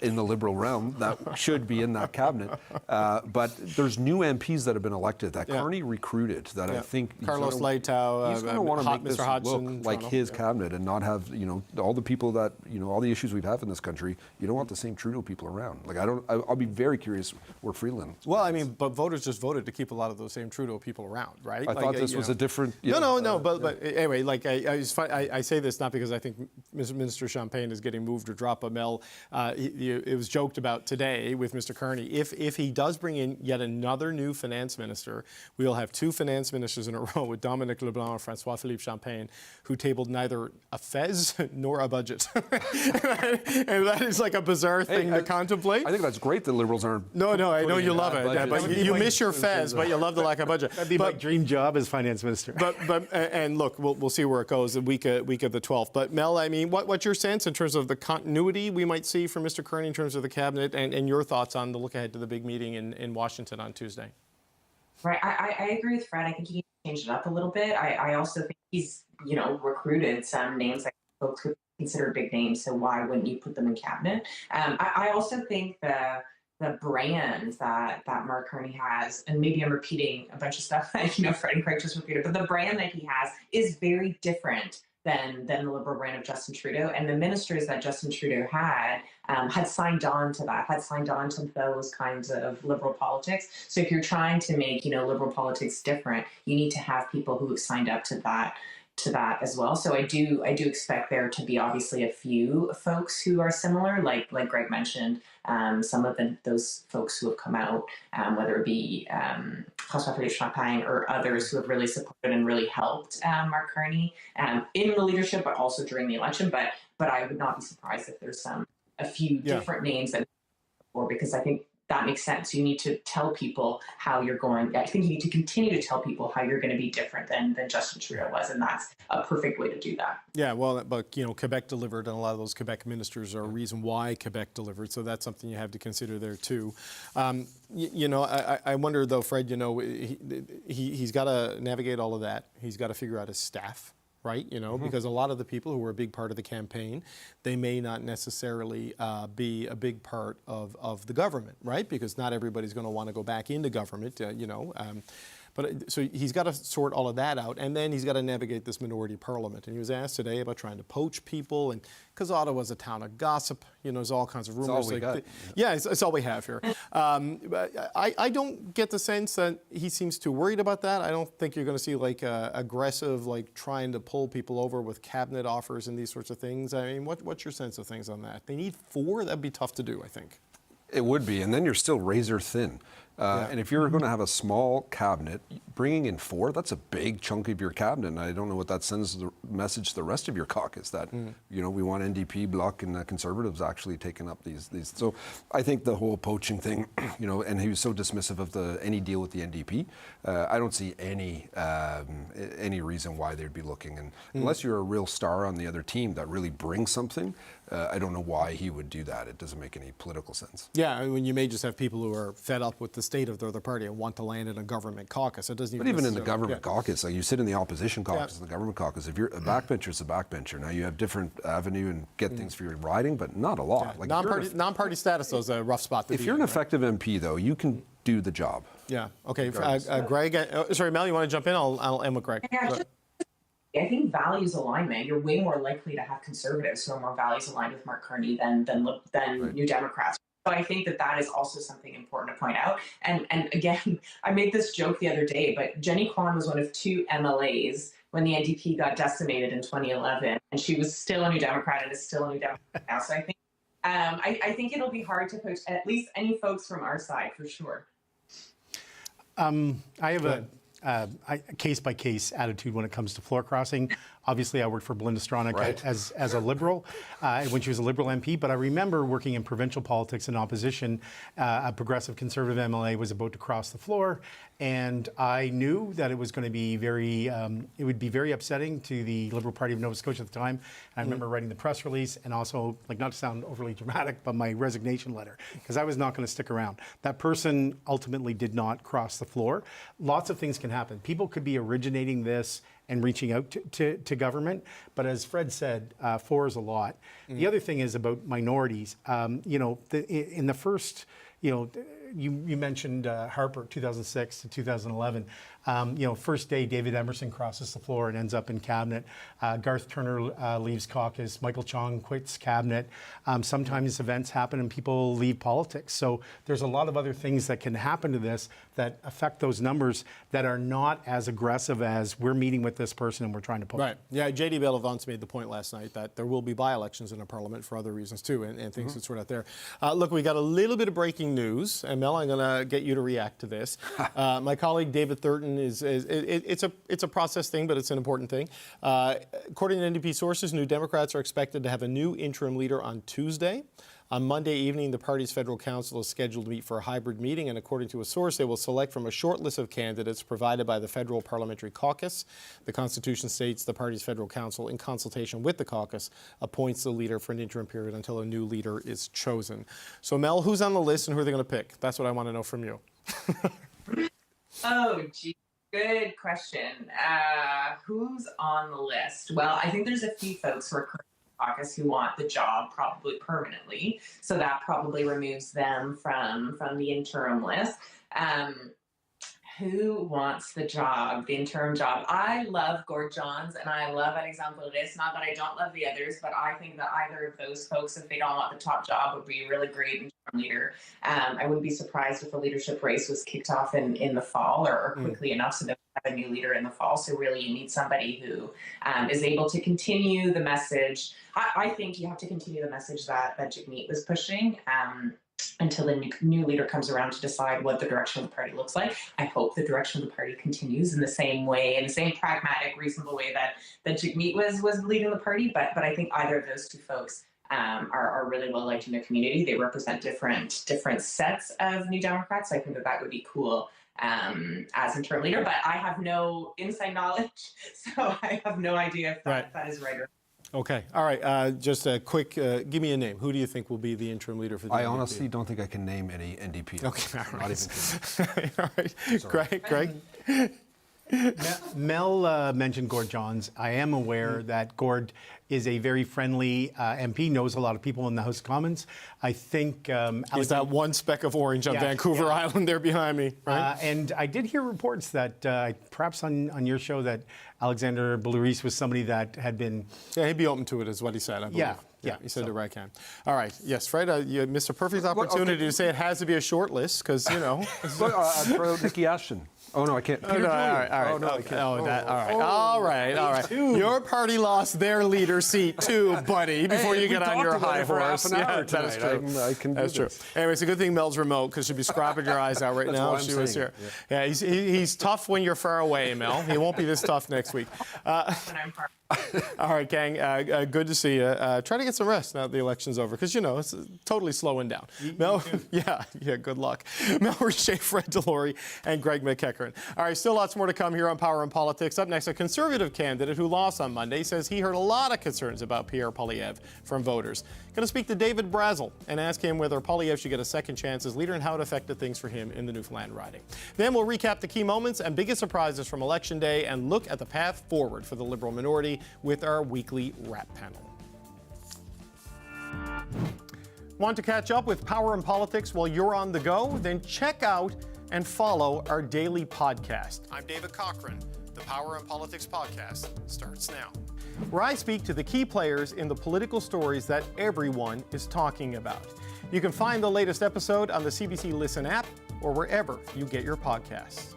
in the Liberal realm that should be in that cabinet. But there's new MPs that have been elected that Carney recruited. That I think Carlos Leitao, he's going to want to make this Mr. Hodgson, look like his cabinet and not have, you know, all the people that, you know, all the issues we have in this country. You don't want the same Trudeau people around. Like I'll be very curious where Freeland. Well, I mean, but voters just voted to keep a lot of those same Trudeau people around, right? I thought this was a different. No. But anyway, like I say this not because I think Minister Champagne is getting moved or dropped, but Mel, it was joked about today with Mr. Carney. If he does bring in yet another new finance minister, we'll have two finance ministers in a row with Dominic Leblanc and François-Philippe Champagne, who tabled neither a fez nor a budget. And that is like a bizarre thing to contemplate. I think that's great that Liberals aren't. No, I know you love it, but you miss your fez, but you love the lack of budget. That'd be my dream job as finance minister. And look, we'll see where it goes the week of the 12th. But Mel, I mean, what's your sense in terms of the continuity we might see from Mr. Carney in terms of the cabinet, and your thoughts on the look ahead to the big meeting in Washington on Tuesday? Right. I agree with Fred. I think he needs to change it up a little bit. I also think he's, you know, recruited some names that folks would consider big names. So why wouldn't you put them in cabinet? I also think the brand that Mark Carney has, and maybe I'm repeating a bunch of stuff that, you know, Fred and Craig just repeated, but the brand that he has is very different than the Liberal brand of Justin Trudeau. And the ministers that Justin Trudeau had signed on to that, had signed on to those kinds of Liberal politics. So if you're trying to make, you know, Liberal politics different, you need to have people who have signed up to that as well. So I do expect there to be obviously a few folks who are similar, like Greg mentioned, some of those folks who have come out, whether it be François-Philippe Champagne or others who have really supported and really helped Mark Carney in the leadership, but also during the election. But I would not be surprised if there's a few different names because I think that makes sense. You need to tell people how you're going. I think you need to continue to tell people how you're going to be different than Justin Trudeau was, and that's a perfect way to do that. Yeah, well, but, you know, Quebec delivered, and a lot of those Quebec ministers are a reason why Quebec delivered, so that's something you have to consider there, too. You know, I wonder, though, Fred, you know, he's got to navigate all of that. He's got to figure out his staff. Right, you know, because a lot of the people who were a big part of the campaign, they may not necessarily be a big part of the government, right? Because not everybody's going to want to go back into government, you know. But so he's got to sort all of that out, and then he's got to navigate this minority parliament. And he was asked today about trying to poach people, and because Ottawa's a town of gossip, you know, there's all kinds of rumors. It's all we got. Yeah, it's all we have here. But I don't get the sense that he seems too worried about that. I don't think you're going to see like aggressive, like trying to pull people over with cabinet offers and these sorts of things. I mean, what's your sense of things on that? They need 4. That'd be tough to do, I think. It would be, and then you're still razor thin. And if you're going to have a small cabinet, bringing in 4, that's a big chunk of your cabinet. And I don't know what that sends the message to the rest of your caucus that, you know, we want NDP, Bloc, and Conservatives actually taking up these. So I think the whole poaching thing, you know, and he was so dismissive of any deal with the NDP. I don't see any reason why they'd be looking. And unless you're a real star on the other team that really brings something, I don't know why he would do that. It doesn't make any political sense. Yeah, I mean, you may just have people who are fed up with the state of the other party and want to land in a government caucus. It doesn't even. But even in the government caucus, like you sit in the opposition caucus and the government caucus. If you're a backbencher, it's a backbencher. Now you have different avenue and get things for your riding, but not a lot. Yeah. Like non-party status though is a rough spot to be if you're an in, effective MP, though, you can do the job. Yeah. Okay. Greg, sorry, Mel, you want to jump in? I'll end with Greg. Yeah, I think values alignment. You're way more likely to have Conservatives who are more values aligned with Mark Carney than New Democrats. So I think that is also something important to point out. And again, I made this joke the other day, but Jenny Kwan was one of 2 MLAs when the NDP got decimated in 2011, and she was still a New Democrat and is still a New Democrat now. So I think it'll be hard to push at least any folks from our side for sure. I have a case-by-case attitude when it comes to floor crossing. Obviously, I worked for Belinda Stronach as a Liberal when she was a Liberal MP, but I remember working in provincial politics in opposition. A progressive Conservative MLA was about to cross the floor, and I knew that it was going to be it would be very upsetting to the Liberal Party of Nova Scotia at the time. And I remember writing the press release and also, like, not to sound overly dramatic, but my resignation letter, because I was not going to stick around. That person ultimately did not cross the floor. Lots of things can happen. People could be originating this and reaching out to government. But as Fred said, 4 is a lot. The other thing is about minorities. In the first, you mentioned Harper, 2006 to 2011. First day, David Emerson crosses the floor and ends up in cabinet. Garth Turner leaves caucus. Michael Chong quits cabinet. Sometimes events happen and people leave politics. So there's a lot of other things that can happen to this that affect those numbers that are not as aggressive as we're meeting with this person and we're trying to pull. Right. Yeah, J.D. Bellavance made the point last night that there will be by-elections in our parliament for other reasons too, and things that sort out there. Look, we got a little bit of breaking news, and Mel, I'm going to get you to react to this. My colleague David Thurton it's a process thing, but it's an important thing. According to NDP sources, New Democrats are expected to have a new interim leader on Tuesday. On Monday evening, the party's federal council is scheduled to meet for a hybrid meeting, and according to a source, they will select from a short list of candidates provided by the Federal Parliamentary Caucus. The Constitution states the party's federal council, in consultation with the caucus, appoints the leader for an interim period until a new leader is chosen. So, Mel, who's on the list and who are they going to pick? That's what I want to know from you. Oh, gee. Good question. Who's on the list? Well, I think there's a few folks who are currently in the caucus who want the job probably permanently. So that probably removes them from the interim list. Who wants the job, the interim job? I love Gord Johns and I love Alexandre Boulris. Not that I don't love the others, but I think that either of those folks, if they don't want the top job, would be a really great interim leader. I wouldn't be surprised if a leadership race was kicked off in the fall or quickly enough so that we have a new leader in the fall. So really you need somebody who is able to continue the message. I think you have to continue the message that Jagmeet was pushing. Until the new leader comes around to decide what the direction of the party looks like. I hope the direction of the party continues in the same way, in the same pragmatic, reasonable way that Jagmeet was leading the party. But I think either of those two folks are really well liked in the community. They represent different sets of New Democrats. So I think that would be cool as interim leader. But I have no inside knowledge, so I have no idea if that is right or not. Okay. All right. Just a quick, give me a name. Who do you think will be the interim leader for the NDP? I honestly don't think I can name any NDP. Okay. All right. Not even Greg? Mel mentioned Gord Johns. I am aware that Gord is a very friendly MP, knows a lot of people in the House of Commons. I think... is that one speck of orange on Vancouver Island there behind me, right? And I did hear reports that perhaps on your show that Alexandre Boulris was somebody that had been... Yeah, he'd be open to it is what he said, I believe. Yeah, he said the right kind. All right. Yes, Fred, you missed a perfect opportunity to say it has to be a short list because, you know... throw Nikki Ashton. Oh, no, I can't. All right. Oh, no, I can't. All right. Your party lost their leader seat too, buddy, before you get on your high horse. That is true. I can do That's true. Anyway, it's a good thing Mel's remote because she'd be scrapping your eyes out right now if she was here. Yeah, he's tough when you're far away, Mel. He won't be this tough next week. All right, gang. Good to see you. Try to get some rest now that the election's over, because, you know, it's totally slowing down. Mel, yeah, good luck. Mel Richer, Fred Delory, and Greg McEachern. All right, still lots more to come here on Power and Politics. Up next, a Conservative candidate who lost on Monday says he heard a lot of concerns about Pierre Poilievre from voters. Going to speak to David Brazzle and ask him whether Poilievre should get a second chance as leader and how it affected things for him in the Newfoundland riding. Then we'll recap the key moments and biggest surprises from Election Day and look at the path forward for the Liberal minority with our weekly wrap panel. Want to catch up with Power and Politics while you're on the go? Then check out and follow our daily podcast. I'm David Cochrane. The Power and Politics podcast starts now, where I speak to the key players in the political stories that everyone is talking about. You can find the latest episode on the CBC Listen app or wherever you get your podcasts.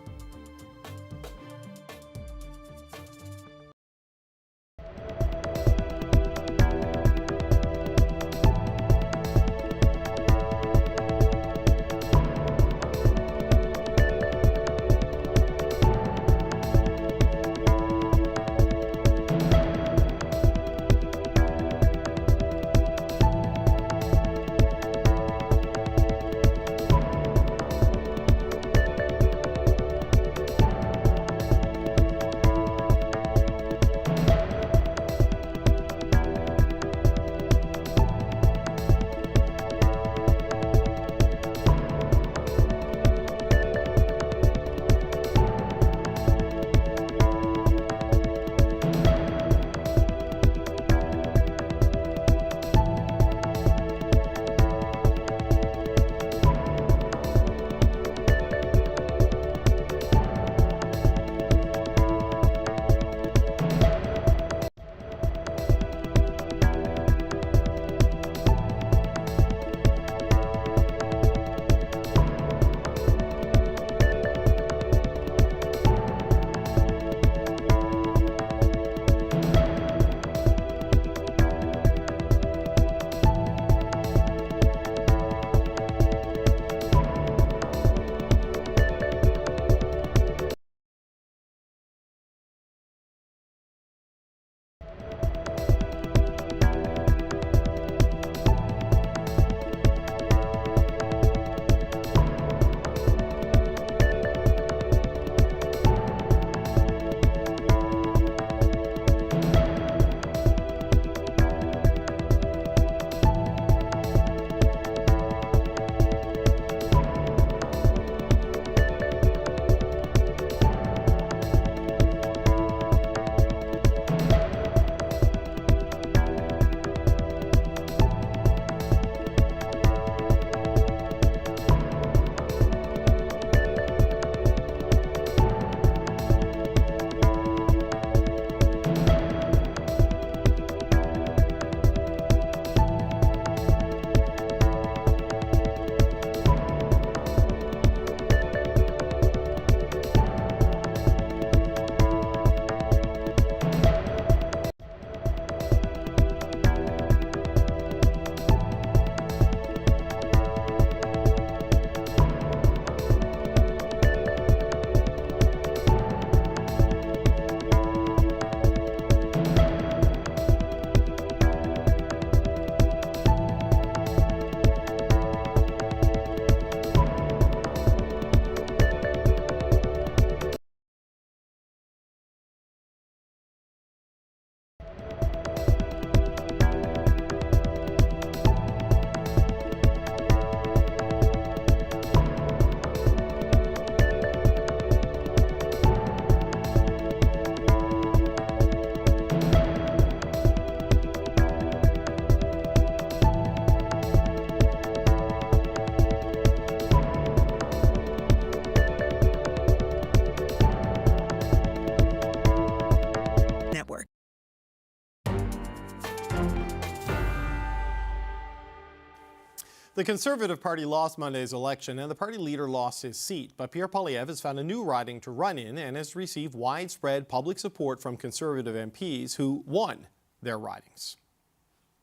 The Conservative Party lost Monday's election and the party leader lost his seat, but Pierre Poilievre has found a new riding to run in and has received widespread public support from Conservative MPs who won their ridings.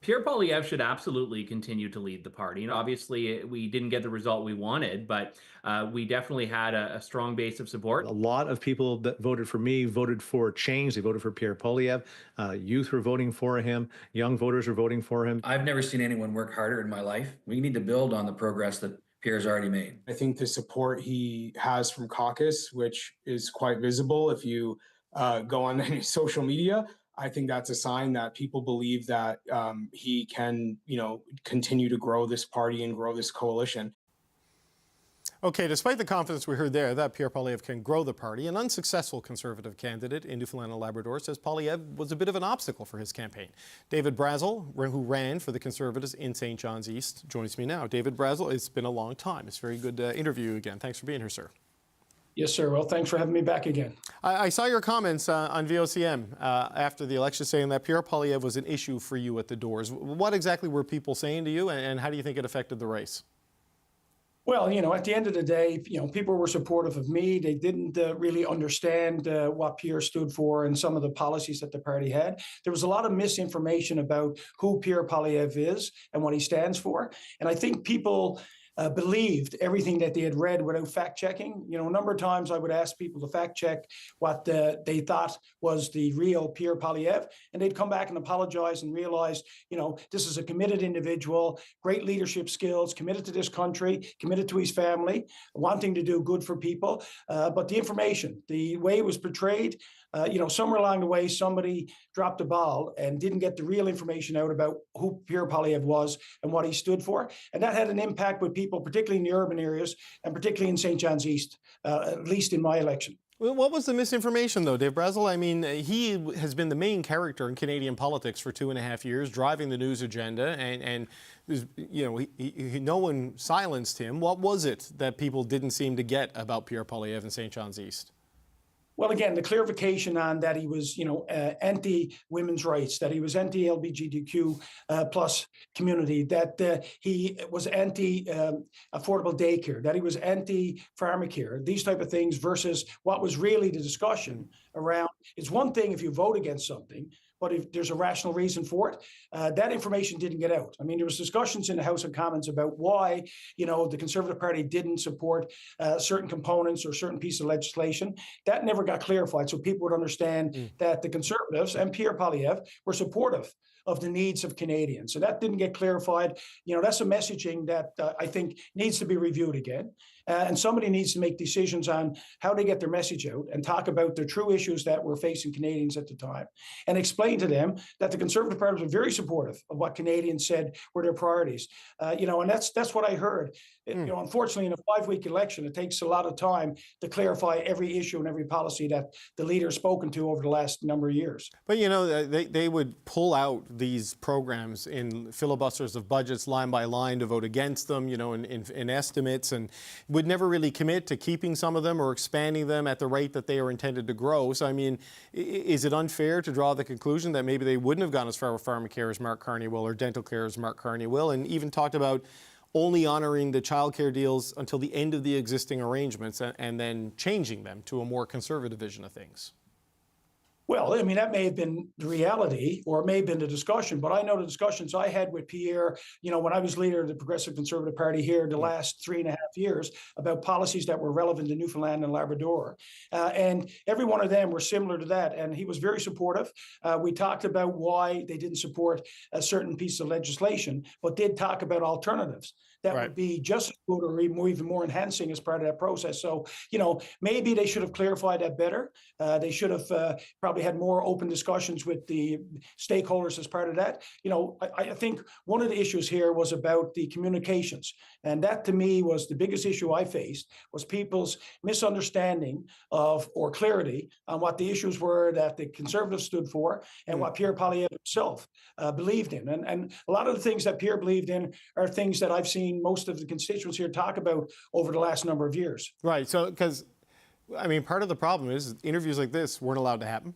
Pierre Poilievre should absolutely continue to lead the party. And obviously, we didn't get the result we wanted, but we definitely had a strong base of support. A lot of people that voted for me voted for change. They voted for Pierre Poilievre. Youth were voting for him. Young voters were voting for him. I've never seen anyone work harder in my life. We need to build on the progress that Pierre's already made. I think the support he has from caucus, which is quite visible if you go on any social media, I think that's a sign that people believe that he can, continue to grow this party and grow this coalition. Okay, despite the confidence we heard there that Pierre Poilievre can grow the party, an unsuccessful Conservative candidate in Newfoundland and Labrador says Poilievre was a bit of an obstacle for his campaign. David Brazzle, who ran for the Conservatives in St. John's East, joins me now. David Brazzle, it's been a long time. It's a very good interview again. Thanks for being here, sir. Yes, sir. Well, thanks for having me back again. I saw your comments on VOCM after the election saying that Pierre Poilievre was an issue for you at the doors. What exactly were people saying to you, and how do you think it affected the race? Well, at the end of the day, people were supportive of me. They didn't really understand what Pierre stood for and some of the policies that the party had. There was a lot of misinformation about who Pierre Poilievre is and what he stands for. And I think people believed everything that they had read without fact checking. A number of times I would ask people to fact check what they thought was the real Pierre Poilievre, and they'd come back and apologize and realize, this is a committed individual, great leadership skills, committed to this country, committed to his family, wanting to do good for people. But the information, the way it was portrayed, somewhere along the way, somebody dropped the ball and didn't get the real information out about who Pierre Poilievre was and what he stood for. And that had an impact with people, particularly in the urban areas and particularly in St. John's East, at least in my election. Well, what was the misinformation, though, Dave Brazzle? I mean, he has been the main character in Canadian politics for 2.5 years, driving the news agenda, and no one silenced him. What was it that people didn't seem to get about Pierre Poilievre in St. John's East? Well, again, the clarification on that he was, anti-women's rights, that he was anti-LGBTQ plus community, that he was anti-affordable daycare, that he was anti-pharmacare, these type of things versus what was really the discussion around. It's one thing if you vote against something, but if there's a rational reason for it, that information didn't get out. I mean, there was discussions in the House of Commons about why, the Conservative Party didn't support certain components or certain pieces of legislation. That never got clarified, so people would understand that the Conservatives and Pierre Poilievre were supportive of the needs of Canadians. So that didn't get clarified. That's a messaging that I think needs to be reviewed again. And somebody needs to make decisions on how to get their message out and talk about the true issues that were facing Canadians at the time and explain to them that the Conservative Party was very supportive of what Canadians said were their priorities. And that's what I heard. Unfortunately, in a 5-week election, it takes a lot of time to clarify every issue and every policy that the leader's spoken to over the last number of years. But, they would pull out these programs in filibusters of budgets line by line to vote against them, in estimates, and would never really commit to keeping some of them or expanding them at the rate that they are intended to grow. So, I mean, is it unfair to draw the conclusion that maybe they wouldn't have gone as far with pharmacare as Mark Carney will or dental care as Mark Carney will, and even talked about only honoring the childcare deals until the end of the existing arrangements and then changing them to a more conservative vision of things? Well, I mean, that may have been the reality or it may have been the discussion, but I know the discussions I had with Pierre, when I was leader of the Progressive Conservative Party here the last 3.5 years about policies that were relevant to Newfoundland and Labrador. And every one of them were similar to that. And he was very supportive. We talked about why they didn't support a certain piece of legislation, but did talk about alternatives that would be just as good or even more enhancing as part of that process. So, maybe they should have clarified that better. They should have probably had more open discussions with the stakeholders as part of that. I think one of the issues here was about the communications. And that to me was the biggest issue I faced was people's misunderstanding of or clarity on what the issues were that the Conservatives stood for and what Pierre Poilievre himself believed in. And a lot of the things that Pierre believed in are things that I've seen most of the constituents here talk about over the last number of years. Right. So, because, part of the problem is interviews like this weren't allowed to happen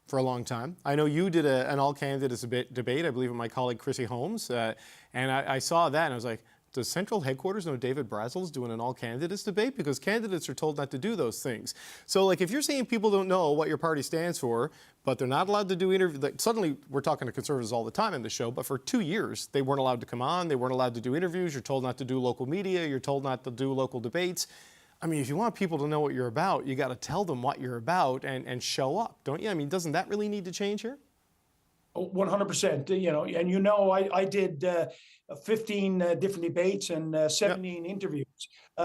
for a long time. I know you did an all-candidates debate, I believe, with my colleague Chrissy Holmes, and I saw that and I was like, does Central Headquarters know David Brazzle is doing an all-candidates debate? Because candidates are told not to do those things. So, if you're saying people don't know what your party stands for, but they're not allowed to do interviews, suddenly we're talking to Conservatives all the time in the show, but for 2 years, they weren't allowed to come on, they weren't allowed to do interviews, you're told not to do local media, you're told not to do local debates. If you want people to know what you're about, you got to tell them what you're about and show up, don't you? Doesn't that really need to change here? 100%, I did 15 different debates and 17 interviews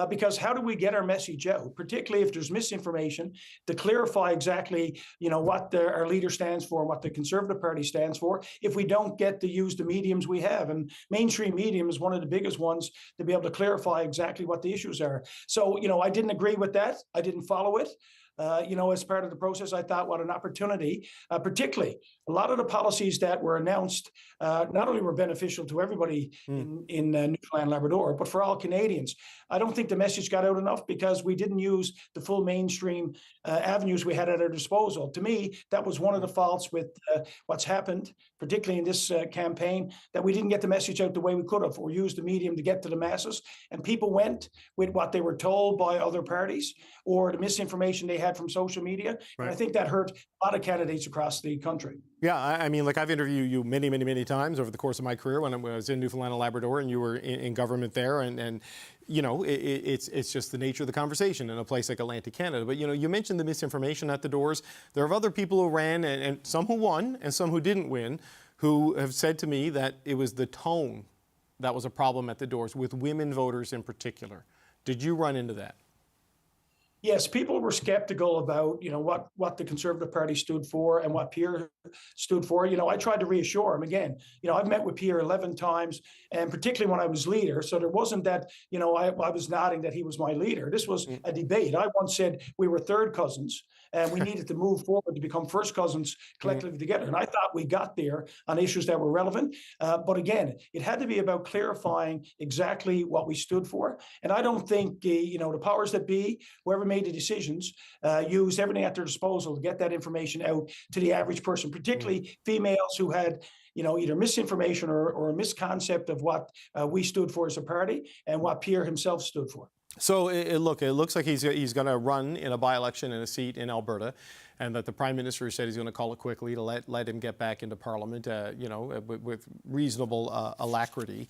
because how do we get our message out, particularly if there's misinformation, to clarify exactly, what our leader stands for, what the Conservative Party stands for, if we don't get to use the mediums we have. And mainstream medium is one of the biggest ones to be able to clarify exactly what the issues are. So, I didn't agree with that. I didn't follow it. as part of the process. I thought what an opportunity, particularly a lot of the policies that were announced not only were beneficial to everybody in Newfoundland, Labrador, but for all Canadians. I don't think the message got out enough because we didn't use the full mainstream avenues we had at our disposal. To me, that was one of the faults with what's happened, particularly in this campaign, that we didn't get the message out the way we could have, or use the medium to get to the masses. And people went with what they were told by other parties or the misinformation they had from social media. Right. And I think that hurt a lot of candidates across the country. Yeah, I mean, like I've interviewed you many, many, many times over the course of my career when I was in Newfoundland and Labrador, and you were in government there, and you know, it's just the nature of the conversation in a place like Atlantic Canada. But you know, you mentioned the misinformation at the doors. There are other people who ran, and some who won, and some who didn't win, who have said to me that it was the tone that was a problem at the doors, with women voters in particular. Did you run into that? Yes, people were skeptical about, what the Conservative Party stood for and what Pierre stood for. I tried to reassure him again. I've met with Pierre 11 times, and particularly when I was leader. So there wasn't that, I was nodding that he was my leader. This was a debate. I once said we were third cousins and we needed to move forward to become first cousins collectively together. And I thought we got there on issues that were relevant. But again, it had to be about clarifying exactly what we stood for. And I don't think, the powers that be, whoever made the decisions, used everything at their disposal to get that information out to the average person, particularly females who had either misinformation or a misconcept of what we stood for as a party and what Pierre himself stood for. So it looks like he's going to run in a by-election in a seat in Alberta, and that the Prime Minister said he's going to call it quickly to let him get back into Parliament, with reasonable alacrity.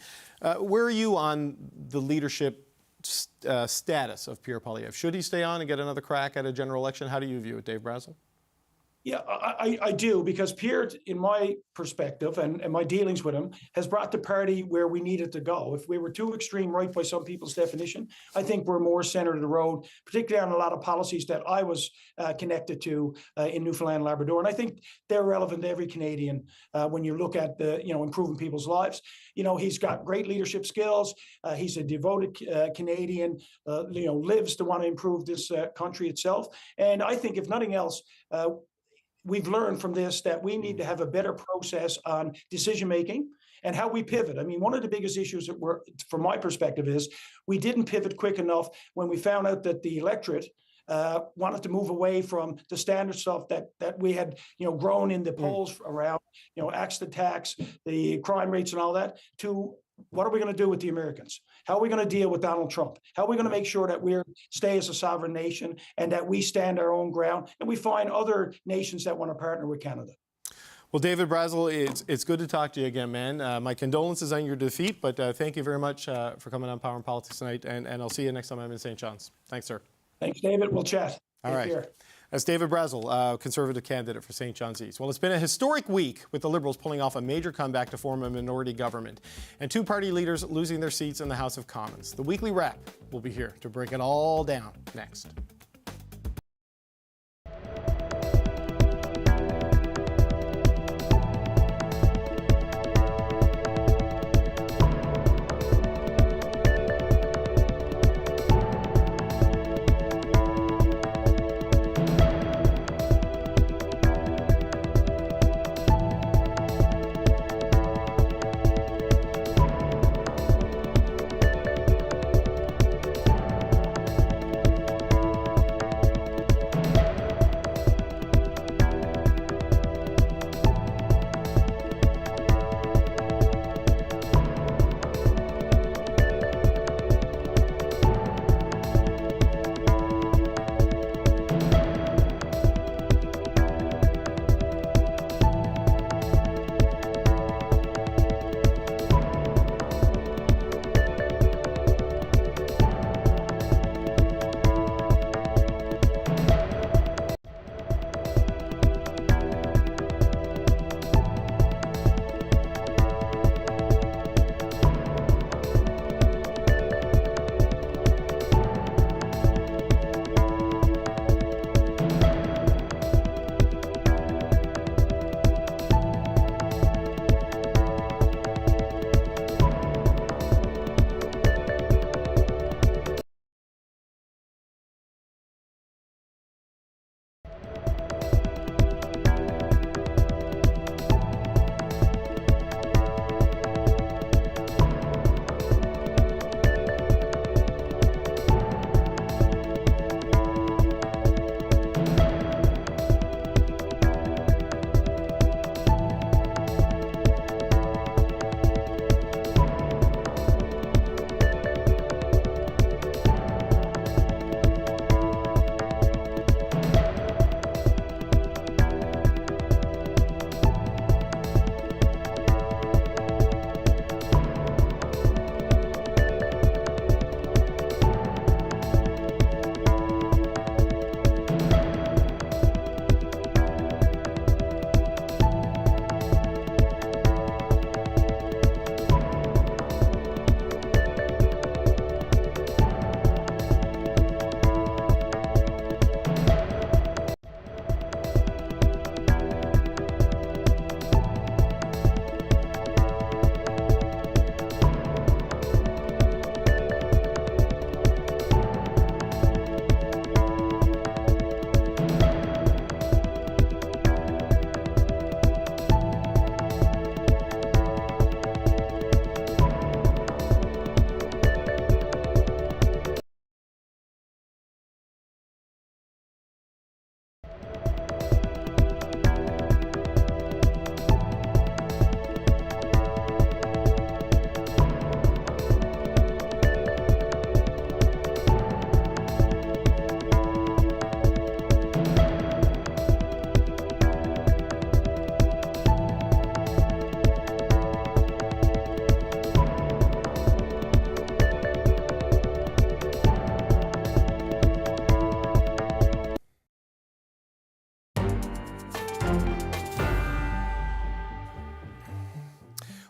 Where are you on the leadership status of Pierre Poilievre? Should he stay on and get another crack at a general election? How do you view it, Dave Brazzle? Yeah, I do, because Pierre, in my perspective and my dealings with him, has brought the party where we needed to go. If we were too extreme right by some people's definition, I think we're more center of the road, particularly on a lot of policies that I was connected to in Newfoundland and Labrador. And I think they're relevant to every Canadian when you look at the, improving people's lives. He's got great leadership skills. He's a devoted Canadian, lives to want to improve this country itself. And I think, if nothing else, we've learned from this that we need to have a better process on decision-making and how we pivot. I mean, one of the biggest issues that from my perspective, is we didn't pivot quick enough when we found out that the electorate wanted to move away from the standard stuff that we had, grown in the polls around, acts to tax, the crime rates and all that, to what are we going to do with the Americans? How are we going to deal with Donald Trump? How are we going to make sure that we stay as a sovereign nation and that we stand our own ground and we find other nations that want to partner with Canada? Well, David Brazzle, it's good to talk to you again, man. My condolences on your defeat, but thank you very much for coming on Power and Politics tonight, and I'll see you next time I'm in St. John's. Thanks, sir. Thanks, David. We'll chat. All right. Care. That's David Brazzle, Conservative candidate for St. John's East. Well, it's been a historic week, with the Liberals pulling off a major comeback to form a minority government, and two party leaders losing their seats in the House of Commons. The weekly wrap will be here to break it all down next.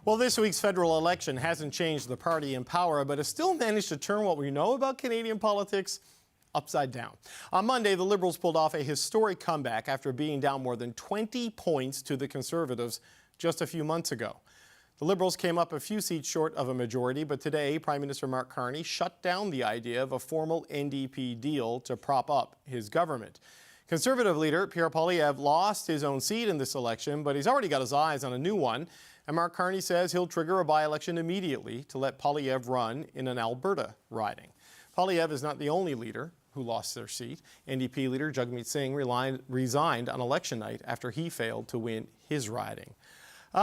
Well, this week's federal election hasn't changed the party in power, but has still managed to turn what we know about Canadian politics upside down. On Monday, the Liberals pulled off a historic comeback after being down more than 20 points to the Conservatives just a few months ago. The Liberals came up a few seats short of a majority, but today, Prime Minister Mark Carney shut down the idea of a formal NDP deal to prop up his government. Conservative leader Pierre Poilievre lost his own seat in this election, but he's already got his eyes on a new one. And Mark Carney says he'll trigger a by-election immediately to let Poilievre run in an Alberta riding. Poilievre is not the only leader who lost their seat. NDP leader Jagmeet Singh resigned on election night after he failed to win his riding.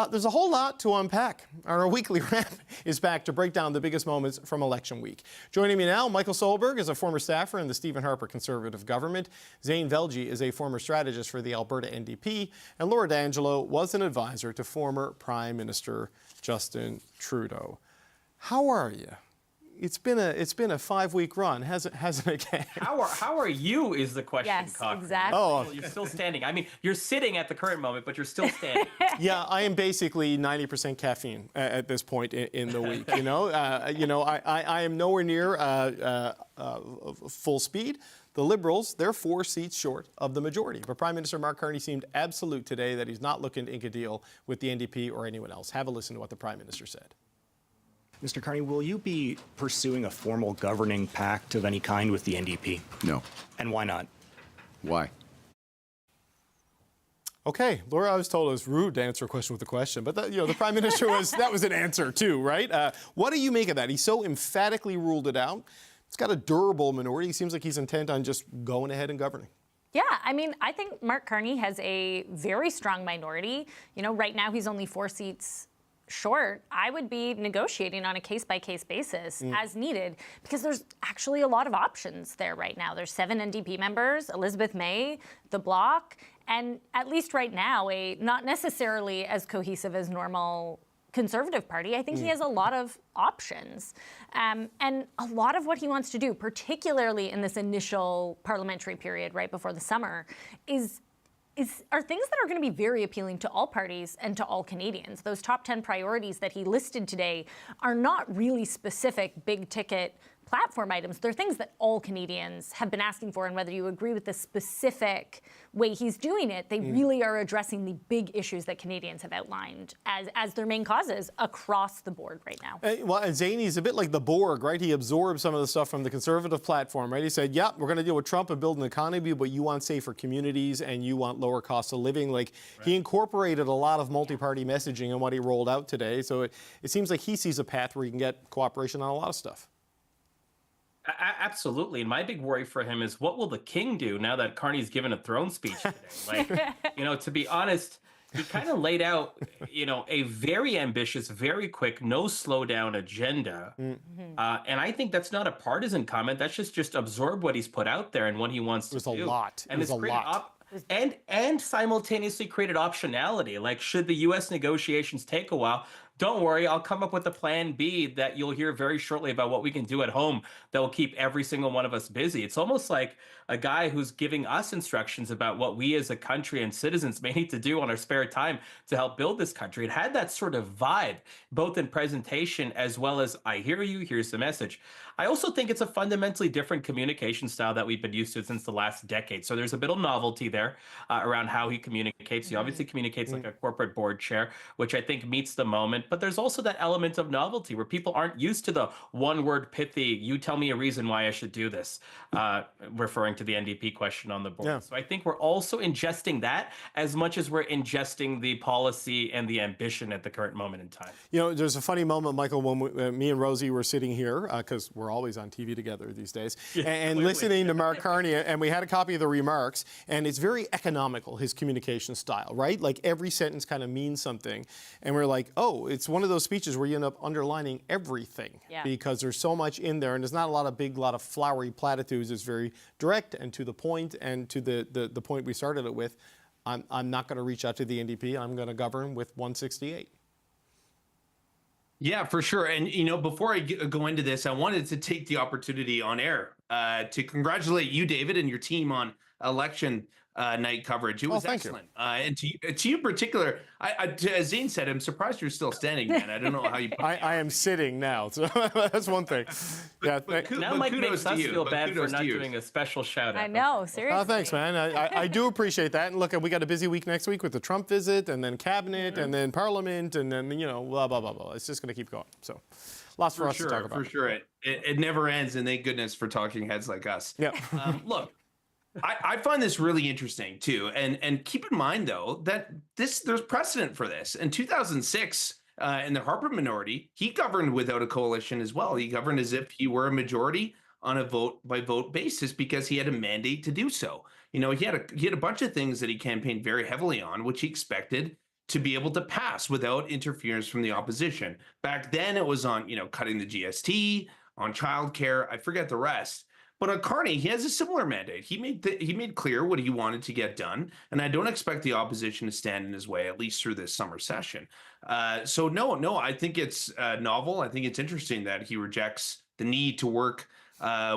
There's a whole lot to unpack. Our weekly wrap is back to break down the biggest moments from election week. Joining me now, Michael Solberg is a former staffer in the Stephen Harper Conservative government. Zane Velji is a former strategist for the Alberta NDP. And Laura D'Angelo was an advisor to former Prime Minister Justin Trudeau. How are you? It's been a 5-week run, hasn't it? How are you is the question, Yes, Cochrane. exactly. Oh, You're still standing. I mean, you're sitting at the current moment, but you're still standing. yeah, I am basically 90% caffeine at this point in the week. I am nowhere near full speed. The Liberals, they're 4 seats short of the majority. But Prime Minister Mark Carney seemed absolute today that he's not looking to ink a deal with the NDP or anyone else. Have a listen to what the Prime Minister said. Mr. Carney, will you be pursuing a formal governing pact of any kind with the NDP? No. And why not? Why? Okay, Laura, I was told it was rude to answer a question with a question, but the Prime Minister that was an answer too, right? What do you make of that? He so emphatically ruled it out. It's got a durable minority. He seems like he's intent on just going ahead and governing. Yeah, I mean, I think Mark Carney has a very strong minority. Right now he's only 4 seats short. I would be negotiating on a case-by-case basis as needed, because there's actually a lot of options there right now. There's 7 NDP members, Elizabeth May, the Bloc, and at least right now, a not necessarily as cohesive as normal Conservative Party. I think he has a lot of options. And a lot of what he wants to do, particularly in this initial parliamentary period right before the summer, are things that are going to be very appealing to all parties and to all Canadians. Those top 10 priorities that he listed today are not really specific big-ticket platform items. They're things that all Canadians have been asking for, and whether you agree with the specific way he's doing it, they really are addressing the big issues that Canadians have outlined as their main causes across the board right now. Well, Zaney's a bit like the Borg, right? He absorbed some of the stuff from the Conservative platform, right? He said, yeah, we're going to deal with Trump and build an economy, but you want safer communities and you want lower costs of living. He incorporated a lot of multi-party messaging in what he rolled out today. So it seems like he sees a path where he can get cooperation on a lot of stuff. Absolutely. And my big worry for him is, what will the king do now that Carney's given a throne speech today? To be honest, he kind of laid out, a very ambitious, very quick, no slowdown agenda. And I think that's not a partisan comment. That's just absorb what he's put out there and what he wants to do. It was a lot. And it's a lot. And simultaneously created optionality. Like, should the U.S. negotiations take a while, don't worry, I'll come up with a plan B that you'll hear very shortly about what we can do at home that will keep every single one of us busy. It's almost like a guy who's giving us instructions about what we as a country and citizens may need to do on our spare time to help build this country. It had that sort of vibe, both in presentation as well as, I hear you, here's the message. I also think it's a fundamentally different communication style that we've been used to since the last decade. So there's a bit of novelty there around how he communicates. He obviously communicates like a corporate board chair, which I think meets the moment. But there's also that element of novelty where people aren't used to the one-word pithy, you tell me a reason why I should do this, referring to the NDP question on the board. Yeah. So I think we're also ingesting that as much as we're ingesting the policy and the ambition at the current moment in time. There's a funny moment, Michael, when me and Rosie were sitting here, because we're always on TV together these days, and listening to Mark Carney, and we had a copy of the remarks, and it's very economical, his communication style, right? Like every sentence kind of means something, and we're like, oh, it's one of those speeches where you end up underlining everything because there's so much in there, and there's not a lot of flowery platitudes. It's very direct and to the point, and to the point we started it with. I'm not going to reach out to the NDP. I'm going to govern with 168. Yeah, for sure. And, before I go into this, I wanted to take the opportunity on air to congratulate you, David, and your team on election night coverage. It was thank you. excellent. And to you in particular, as Zane said, I'm surprised you're still standing, man. I don't know how you. I am sitting now, so that's one thing. Now Mike makes us feel bad for not doing a special shout out. I know, seriously. Oh, thanks, man. I do appreciate that. And look, we got a busy week next week with the Trump visit, and then cabinet, and then Parliament, and then blah blah blah blah. It's just going to keep going. So, lots for us to talk about. For sure, it never ends, and thank goodness for talking heads like us. Yeah. Look. I find this really interesting too, and keep in mind though that there's precedent for this. In 2006, in the Harper minority, he governed without a coalition as well. He governed as if he were a majority on a vote by vote basis because he had a mandate to do so. He had a bunch of things that he campaigned very heavily on, which he expected to be able to pass without interference from the opposition. Back then, it was on cutting the GST, on childcare. I forget the rest. But on Carney, he has a similar mandate. He made clear what he wanted to get done, and I don't expect the opposition to stand in his way, at least through this summer session. So no, I think it's novel. I think it's interesting that he rejects the need to work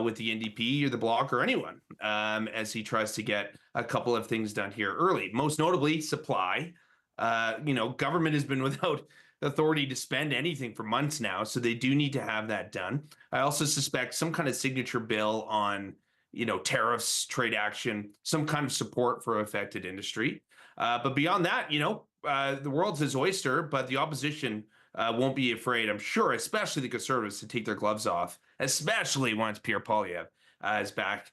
with the NDP or the Bloc or anyone as he tries to get a couple of things done here early. Most notably, supply. Government has been without authority to spend anything for months now, so they do need to have that done. I also suspect some kind of signature bill on, tariffs, trade action, some kind of support for affected industry. But beyond that, the world's his oyster, but the opposition won't be afraid, I'm sure, especially the Conservatives, to take their gloves off, especially once Pierre Poilievre is back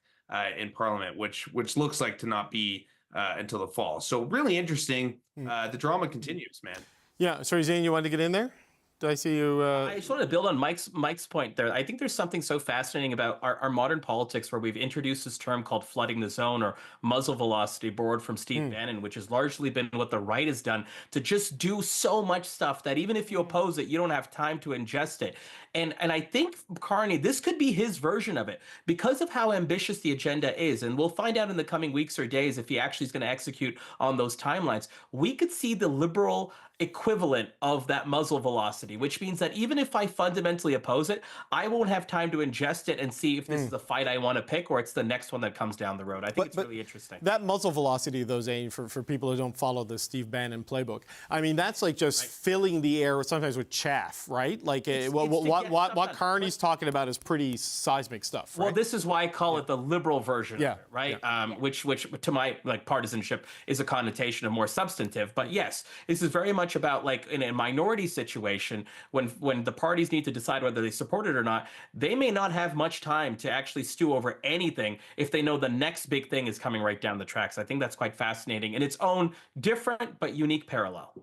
in Parliament, which looks like to not be until the fall. So really interesting. The drama continues, man. Yeah, sorry, Zane, you wanted to get in there? Did I see you? I just want to build on Mike's point there. I think there's something so fascinating about our modern politics where we've introduced this term called flooding the zone or muzzle velocity, borrowed from Steve Bannon, which has largely been what the right has done to just do so much stuff that even if you oppose it, you don't have time to ingest it. And I think, Carney, this could be his version of it because of how ambitious the agenda is. And we'll find out in the coming weeks or days if he actually is going to execute on those timelines. We could see the Liberal equivalent of that muzzle velocity, which means that even if I fundamentally oppose it, I won't have time to ingest it and see if this is the fight I want to pick or it's the next one that comes down the road. I think it's really interesting. That muzzle velocity, though, Zane, for people who don't follow the Steve Bannon playbook, I mean, that's like just filling the air sometimes with chaff, right? Like what Carney's talking about is pretty seismic stuff, right? Well, this is why I call it the liberal version of it, right? Yeah. Which to my partisanship is a connotation of more substantive. But yes, this is very much about like in a minority situation when the parties need to decide whether they support it or not, they may not have much time to actually stew over anything if they know the next big thing is coming right down the tracks. I think that's quite fascinating in its own different but unique parallel.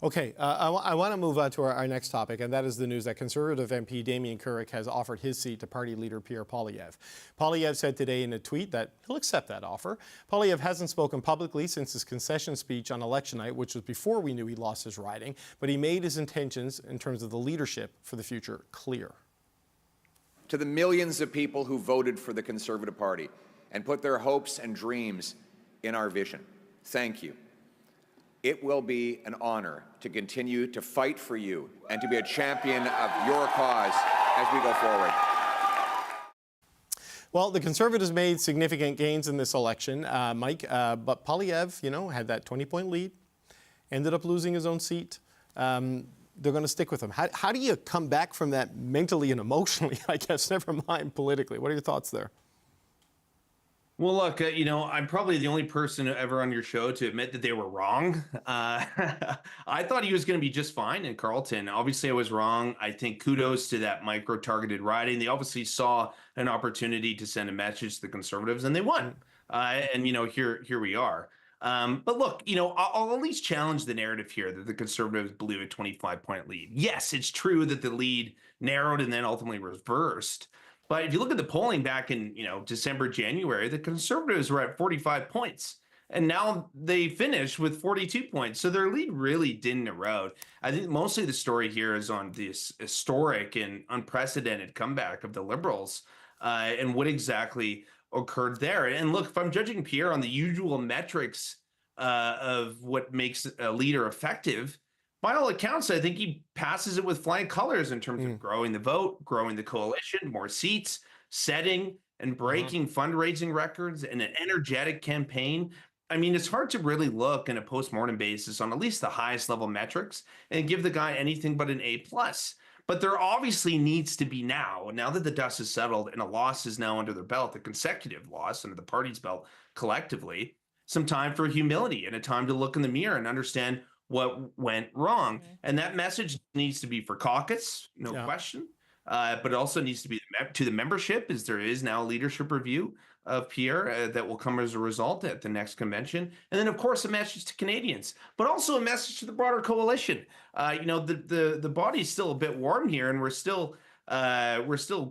Okay, I want to move on to our next topic, and that is the news that Conservative MP Damien Carrick has offered his seat to Party Leader Pierre Poilievre. Poilievre said today in a tweet that he'll accept that offer. Poilievre hasn't spoken publicly since his concession speech on election night, which was before we knew he lost his riding, but he made his intentions in terms of the leadership for the future clear. To the millions of people who voted for the Conservative Party and put their hopes and dreams in our vision, thank you. It will be an honor to continue to fight for you and to be a champion of your cause as we go forward. Well, the Conservatives made significant gains in this election, Mike, but Poilievre, had that 20-point lead, ended up losing his own seat. They're going to stick with him. How do you come back from that mentally and emotionally, I guess, never mind politically? What are your thoughts there? Well, look, I'm probably the only person ever on your show to admit that they were wrong. I thought he was going to be just fine in Carleton. Obviously, I was wrong. I think kudos to that micro-targeted riding. They obviously saw an opportunity to send a message to the Conservatives, and they won. And here we are. But look, I'll at least challenge the narrative here that the Conservatives blew a 25-point lead. Yes, it's true that the lead narrowed and then ultimately reversed. But if you look at the polling back in, December, January, the Conservatives were at 45 points. And now they finished with 42 points. So their lead really didn't erode. I think mostly the story here is on this historic and unprecedented comeback of the Liberals and what exactly occurred there. And look, if I'm judging Pierre on the usual metrics of what makes a leader effective, by all accounts, I think he passes it with flying colors in terms of growing the vote, growing the coalition, more seats, setting and breaking fundraising records, and an energetic campaign I mean, it's hard to really look in a post-mortem basis on at least the highest level metrics and give the guy anything but an A+. But there obviously needs to be now that the dust is settled and a loss is now under their belt, a consecutive loss under the party's belt collectively, some time for humility and a time to look in the mirror and understand what went wrong. And that message needs to be for caucus, no question, but it also needs to be to the membership, as there is now a leadership review of Pierre that will come as a result at the next convention. And then, of course, a message to Canadians, but also a message to the broader coalition. The body's still a bit warm here, and we're still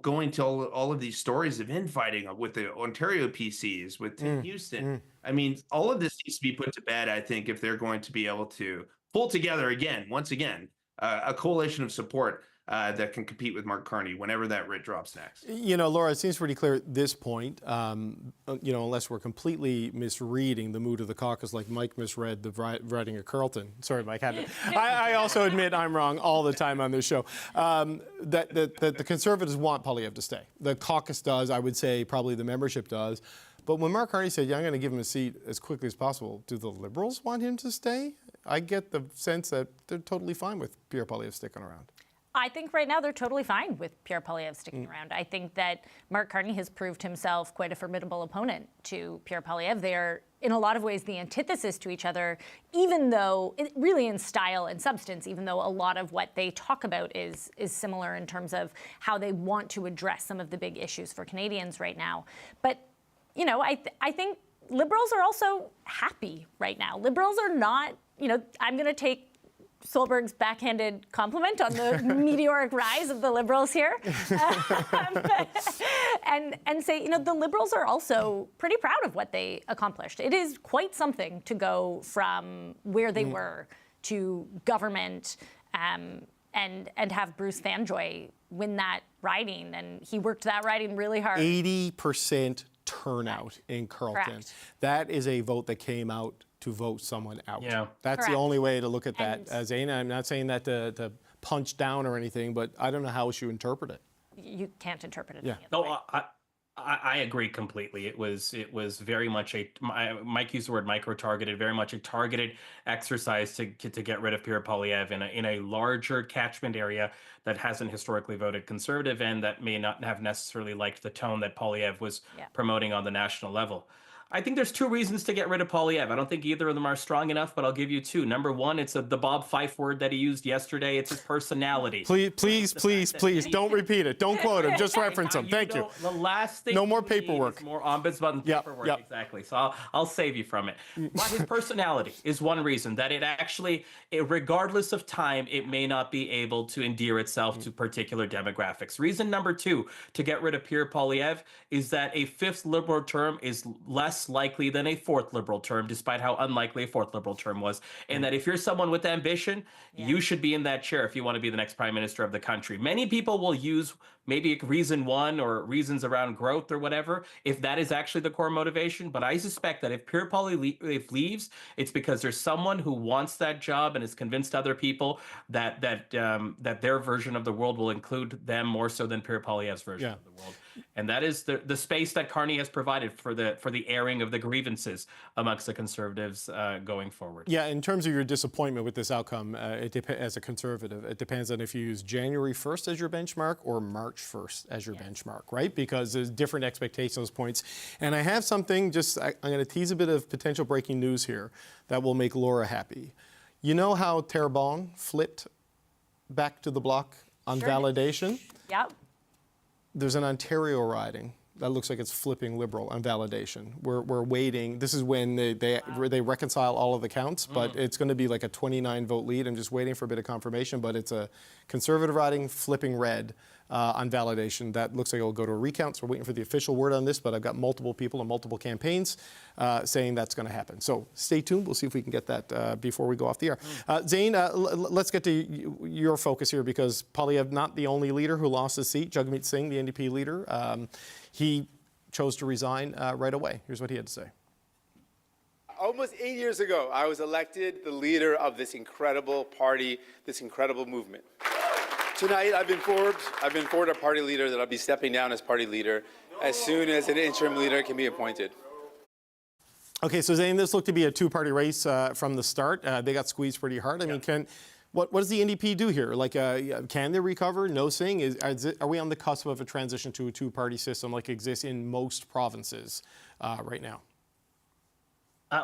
going to all of these stories of infighting with the Ontario PCs, with Tim Houston. I mean, all of this needs to be put to bed, I think, if they're going to be able to pull together once again, a coalition of support that can compete with Mark Carney whenever that writ drops next. Laura, it seems pretty clear at this point, unless we're completely misreading the mood of the caucus, like Mike misread the writing of Carleton. Sorry, Mike. I also admit I'm wrong all the time on this show. That the Conservatives want Poilievre to stay. The caucus does. I would say probably the membership does. But when Mark Carney said, I'm going to give him a seat as quickly as possible, do the Liberals want him to stay? I get the sense that they're totally fine with Pierre Poilievre sticking around. I think right now they're totally fine with Pierre Poilievre sticking around. I think that Mark Carney has proved himself quite a formidable opponent to Pierre Poilievre. They're, in a lot of ways, the antithesis to each other, even though, really in style and substance, even though a lot of what they talk about is similar in terms of how they want to address some of the big issues for Canadians right now. But, I think Liberals are also happy right now. Liberals are not, I'm going to take Solberg's backhanded compliment on the meteoric rise of the Liberals here, and say, the Liberals are also pretty proud of what they accomplished. It is quite something to go from where they were to government, and have Bruce Fanjoy win that riding, and he worked that riding really hard. 80% turnout in Carleton. Correct. That is a vote that came out to vote someone out. Yeah. That's Correct. the only way to look at that, Zaina. I'm not saying that to punch down or anything, but I don't know how else you interpret it. You can't interpret it. Yeah. Any other way. I agree completely. It was very much Mike used the word micro-targeted, very much a targeted exercise to get rid of Pierre Poilievre in a larger catchment area that hasn't historically voted Conservative and that may not have necessarily liked the tone that Poilievre was promoting on the national level. I think there's two reasons to get rid of Poilievre. I don't think either of them are strong enough, but I'll give you two. Number one, it's the Bob Fife word that he used yesterday. It's his personality. Please, don't repeat it. Don't quote him. Just reference him. Thank you. The last thing no more paperwork. More ombudsman paperwork. Exactly. So I'll save you from it. But his personality is one reason that it actually, regardless of time, it may not be able to endear itself to particular demographics. Reason number two to get rid of Pierre Poilievre is that a fifth Liberal term is less likely than a fourth Liberal term, despite how unlikely a fourth Liberal term was. And that if you're someone with ambition, you should be in that chair if you want to be the next Prime Minister of the country. Many people will use maybe reason one or reasons around growth or whatever, if that is actually the core motivation. But I suspect that if Pierre Poilievre leaves, it's because there's someone who wants that job and is convinced other people that their version of the world will include them more so than Pierre Poilievre's version of the world. And that is the space that Carney has provided for the airing of the grievances amongst the Conservatives going forward. Yeah, in terms of your disappointment with this outcome, as a Conservative, it depends on if you use January 1st as your benchmark or March 1st as your benchmark, right? Because there's different expectations points. And I have something, I'm going to tease a bit of potential breaking news here that will make Laura happy. You know how Terrebonne flipped back to the bloc on validation? Yep. There's an Ontario riding that looks like it's flipping Liberal on validation. We're waiting. This is when they reconcile all of the counts, but it's going to be like a 29-vote lead. I'm just waiting for a bit of confirmation, but it's a Conservative riding flipping red on validation. That looks like it'll go to a recount, so we're waiting for the official word on this, but I've got multiple people and multiple campaigns saying that's going to happen. So stay tuned. We'll see if we can get that before we go off the air. Zane, let's get to your focus here, because Poilievre, not the only leader who lost his seat. Jagmeet Singh, the NDP leader, he chose to resign right away. Here's what he had to say. Almost 8 years ago, I was elected the leader of this incredible party, this incredible movement. Tonight, I've been informed our party leader that I'll be stepping down as party leader as soon as an interim leader can be appointed. Okay, so Zane, this looked to be a two-party race from the start. They got squeezed pretty hard. I mean, what does the NDP do here? Like, can they recover? No saying. Are we on the cusp of a transition to a two-party system like exists in most provinces right now?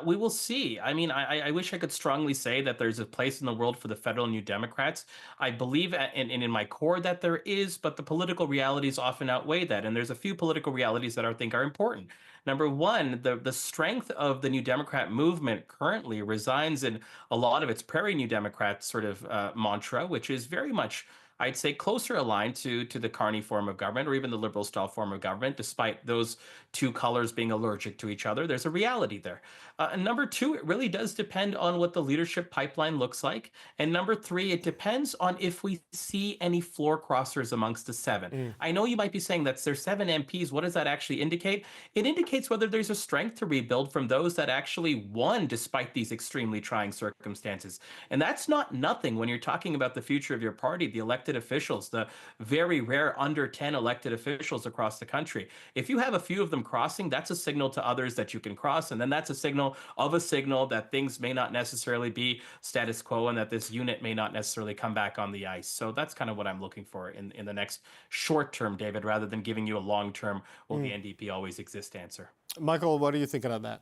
We will see. I mean, I wish I could strongly say that there's a place in the world for the federal New Democrats. I believe in my core that there is, but the political realities often outweigh that. And there's a few political realities that I think are important. Number one, the strength of the New Democrat movement currently resides in a lot of its Prairie New Democrat sort of mantra, which is very much, I'd say, closer aligned to the Carney form of government or even the Liberal style form of government, despite those two colors being allergic to each other. There's a reality there. And number two, it really does depend on what the leadership pipeline looks like. And number three, it depends on if we see any floor crossers amongst the seven. I know you might be saying that there's 7 MPs. What does that actually indicate? It indicates whether there's a strength to rebuild from those that actually won despite these extremely trying circumstances. And that's not nothing when you're talking about the future of your party, the elected officials, the very rare under 10 elected officials across the country. If you have a few of them crossing, that's a signal to others that you can cross. And then that's a signal that things may not necessarily be status quo and that this unit may not necessarily come back on the ice. So that's kind of what I'm looking for in the next short term, David, rather than giving you a long term, will the NDP always exist answer. Michael, what are you thinking on that?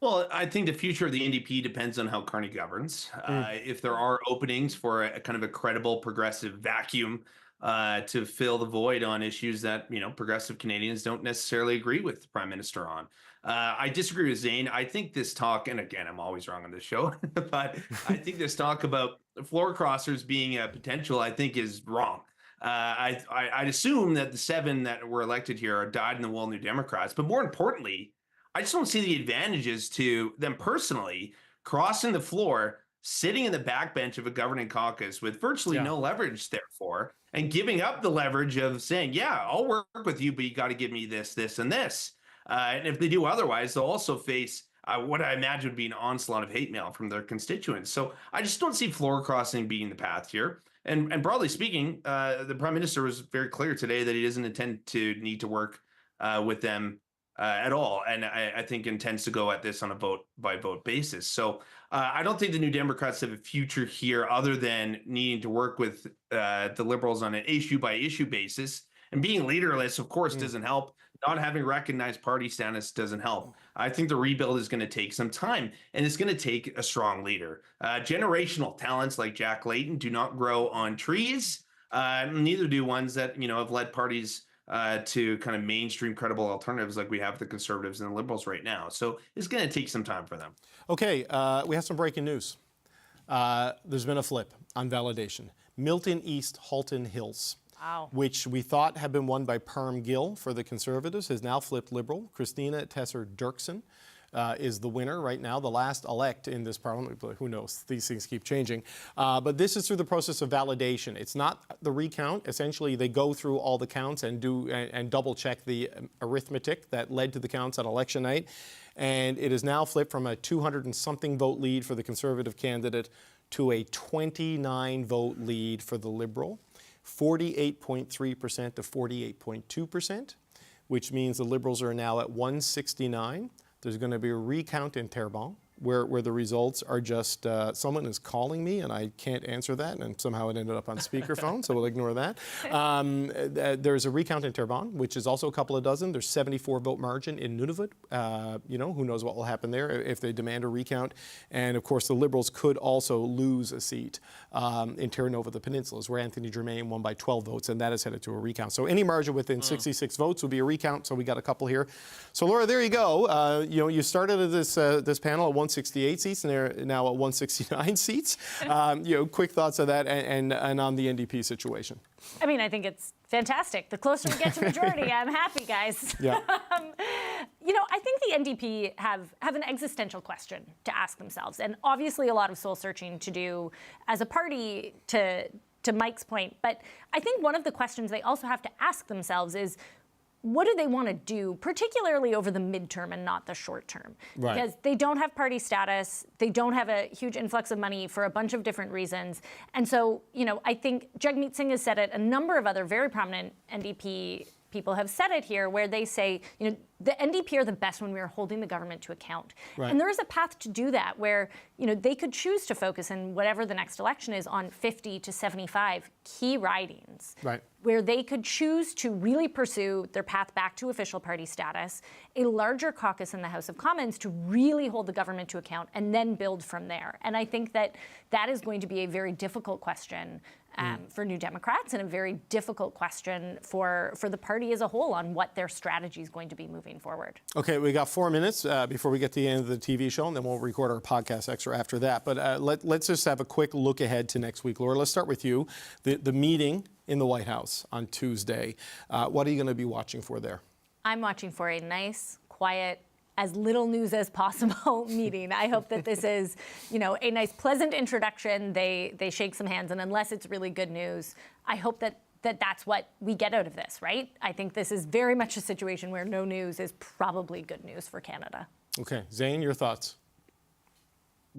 Well, I think the future of the NDP depends on how Carney governs. If there are openings for a kind of a credible progressive vacuum to fill the void on issues that, progressive Canadians don't necessarily agree with the Prime Minister on. I disagree with Zane. I think this talk, and again, I'm always wrong on this show, but I think this talk about floor crossers being a potential, I think is wrong. I'd assume that the 7 that were elected here are dyed-in-the-wool New Democrats, but more importantly, I just don't see the advantages to them personally crossing the floor, sitting in the backbench of a governing caucus with virtually no leverage, therefore, and giving up the leverage of saying, yeah, I'll work with you, but you got to give me this, this, and this. And if they do otherwise, they'll also face what I imagine would be an onslaught of hate mail from their constituents. So I just don't see floor crossing being the path here. And broadly speaking, the Prime Minister was very clear today that he doesn't intend to need to work with them at all. And I think intends to go at this on a vote-by-vote basis. So I don't think the New Democrats have a future here other than needing to work with the Liberals on an issue-by-issue basis. And being leaderless, of course, doesn't help. Not having recognized party status doesn't help. I think the rebuild is going to take some time, and it's going to take a strong leader. Generational talents like Jack Layton do not grow on trees. Neither do ones that have led parties to kind of mainstream credible alternatives like we have the Conservatives and the Liberals right now. So it's going to take some time for them. Okay, we have some breaking news. There's been a flip on validation. Milton East Halton Hills, which we thought had been won by Parm Gill for the Conservatives, has now flipped Liberal. Christina Tesser-Dirksen is the winner right now, the last elect in this parliament. But who knows? These things keep changing. But this is through the process of validation. It's not the recount. Essentially, they go through all the counts and double check the arithmetic that led to the counts on election night. And it is now flipped from a 200 and something vote lead for the Conservative candidate to a 29 vote lead for the Liberal. 48.3% to 48.2%, which means the Liberals are now at 169. There's going to be a recount in Terrebonne where the results are just, someone is calling me and I can't answer that, and somehow it ended up on speakerphone, so we'll ignore that. There's a recount in Terrebonne, which is also a couple of dozen. There's 74 vote margin in Nunavut. Who knows what will happen there if they demand a recount. And of course, the Liberals could also lose a seat in Terra Nova, the Peninsulas, where Anthony Germain won by 12 votes, and that is headed to a recount. So any margin within 66 votes will be a recount, so we got a couple here. So Laura, there you go. You started at this panel at 168 seats, and they're now at 169 seats. Quick thoughts on that and on the NDP situation. I mean, I think it's fantastic. The closer we get to majority, I'm happy, guys. Yeah. I think the NDP have an existential question to ask themselves, and obviously a lot of soul searching to do as a party, to Mike's point. But I think one of the questions they also have to ask themselves is, what do they want to do, particularly over the midterm and not the short term? Right. Because they don't have party status, they don't have a huge influx of money for a bunch of different reasons. And so, I think Jagmeet Singh has said it, a number of other very prominent NDP people have said it here, where they say, you know, the NDP are the best when we are holding the government to account. Right. And there is a path to do that where, you know, they could choose to focus in whatever the next election is on 50 to 75 key ridings. Right. Where they could choose to really pursue their path back to official party status, a larger caucus in the House of Commons to really hold the government to account, and then build from there. And I think that that is going to be a very difficult question for New Democrats, and a very difficult question for the party as a whole on what their strategy is going to be moving forward. Okay, we got 4 minutes before we get to the end of the TV show, and then we'll record our podcast extra after that. But let's just have a quick look ahead to next week. Laura, let's start with you. The meeting in the White House on Tuesday. What are you going to be watching for there? I'm watching for a nice, quiet, as little news as possible meeting. I hope that this is, you know, a nice, pleasant introduction. They shake some hands, and unless it's really good news, I hope that's what we get out of this, right? I think this is very much a situation where no news is probably good news for Canada. Okay, Zane, your thoughts?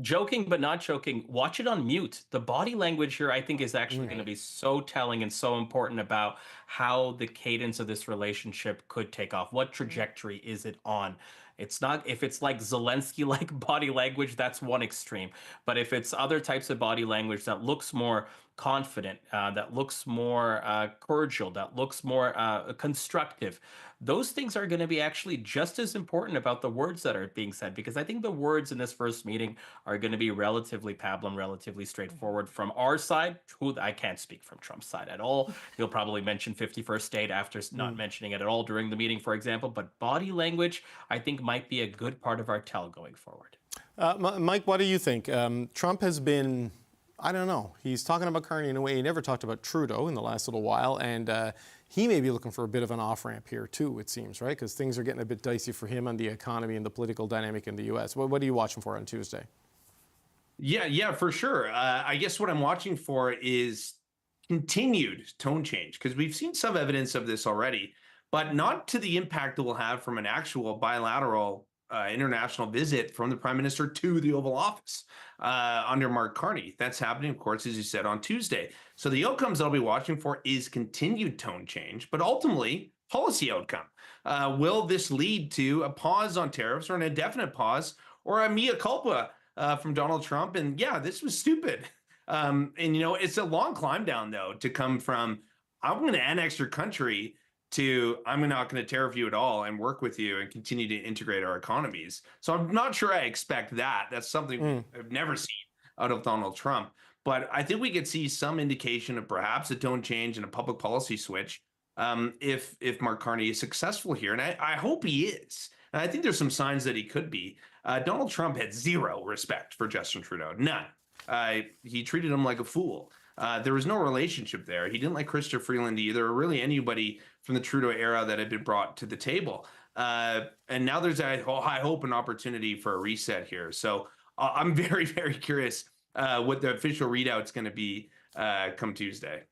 Joking but not joking, watch it on mute. The body language here, I think, is actually going to be so telling and so important about how the cadence of this relationship could take off. What trajectory is it on? It's not, if it's like Zelensky-like body language, that's one extreme. But if it's other types of body language that looks more confident, that looks more cordial, that looks more constructive, those things are going to be actually just as important about the words that are being said, because I think the words in this first meeting are going to be relatively pablum, relatively straightforward from our side. I can't speak from Trump's side at all. He'll probably mention 51st state after not mentioning it at all during the meeting, for example. But body language, I think, might be a good part of our tell going forward. Mike, what do you think? Trump has been, I don't know, he's talking about Carney in a way he never talked about Trudeau in the last little while, and he may be looking for a bit of an off-ramp here too, it seems, right? Because things are getting a bit dicey for him on the economy and the political dynamic in the U.S. What are you watching for on Tuesday? Yeah, for sure. I guess what I'm watching for is continued tone change, because we've seen some evidence of this already, but not to the impact it will have from an actual bilateral international visit from the Prime Minister to the Oval Office under Mark Carney. That's happening, of course, as you said, on Tuesday. So the outcomes I'll be watching for is continued tone change, but ultimately policy outcome. Will this lead to a pause on tariffs, or an indefinite pause, or a mea culpa from Donald Trump? And yeah, this was stupid. And, you know, it's a long climb down, though, to come from, I'm going to annex your country, to I'm not going to tariff you at all and work with you and continue to integrate our economies. So I'm not sure I expect that. That's something I've never seen out of Donald Trump. But I think we could see some indication of perhaps a tone change and a public policy switch if Mark Carney is successful here. And I hope he is. And I think there's some signs that he could be. Donald Trump had zero respect for Justin Trudeau. None. He treated him like a fool. There was no relationship there. He didn't like Chrystia Freeland either, or really anybody from the Trudeau era that had been brought to the table. And now there's I hope, an opportunity for a reset here. So I'm very, very curious what the official readout's going to be come Tuesday.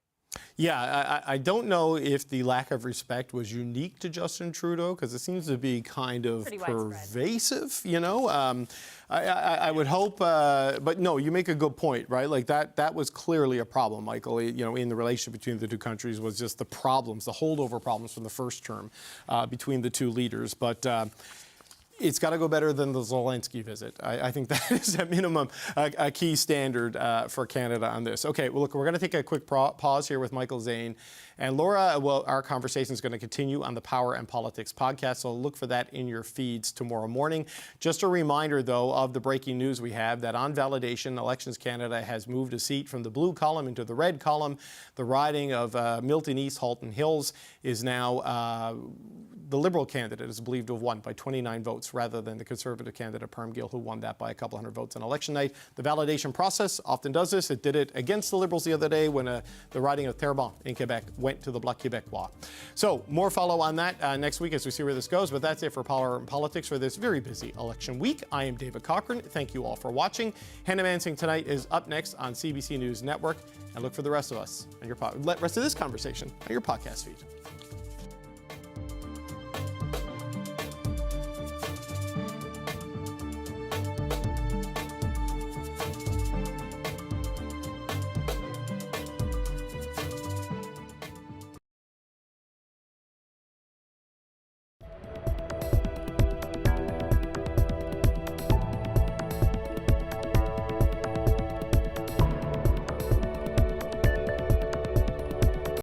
Yeah, I don't know if the lack of respect was unique to Justin Trudeau, because it seems to be kind of pervasive, you know. I would hope, but no, you make a good point, right? Like that was clearly a problem, Michael, you know, in the relationship between the two countries, was just the problems, the holdover problems from the first term between the two leaders. But it's got to go better than the Zelensky visit. I think that is at minimum a key standard for Canada on this. Okay, well, look, we're going to take a quick pause here with Michael Zane. And Laura, well, our conversation is going to continue on the Power and Politics podcast, so look for that in your feeds tomorrow morning. Just a reminder, though, of the breaking news we have, that on validation, Elections Canada has moved a seat from the blue column into the red column. The riding of Milton East Halton Hills is now the Liberal candidate is believed to have won by 29 votes rather than the Conservative candidate, Parm Gill, who won that by a couple hundred votes on election night. The validation process often does this. It did it against the Liberals the other day when the riding of Terrebonne in Quebec went to the Bloc Québécois. So more follow on that next week as we see where this goes. But that's it for Power and Politics for this very busy election week. I am David Cochrane. Thank you all for watching. Hannah Mansing tonight is up next on CBC News Network. And look for the rest of us and rest of this conversation on your podcast feed.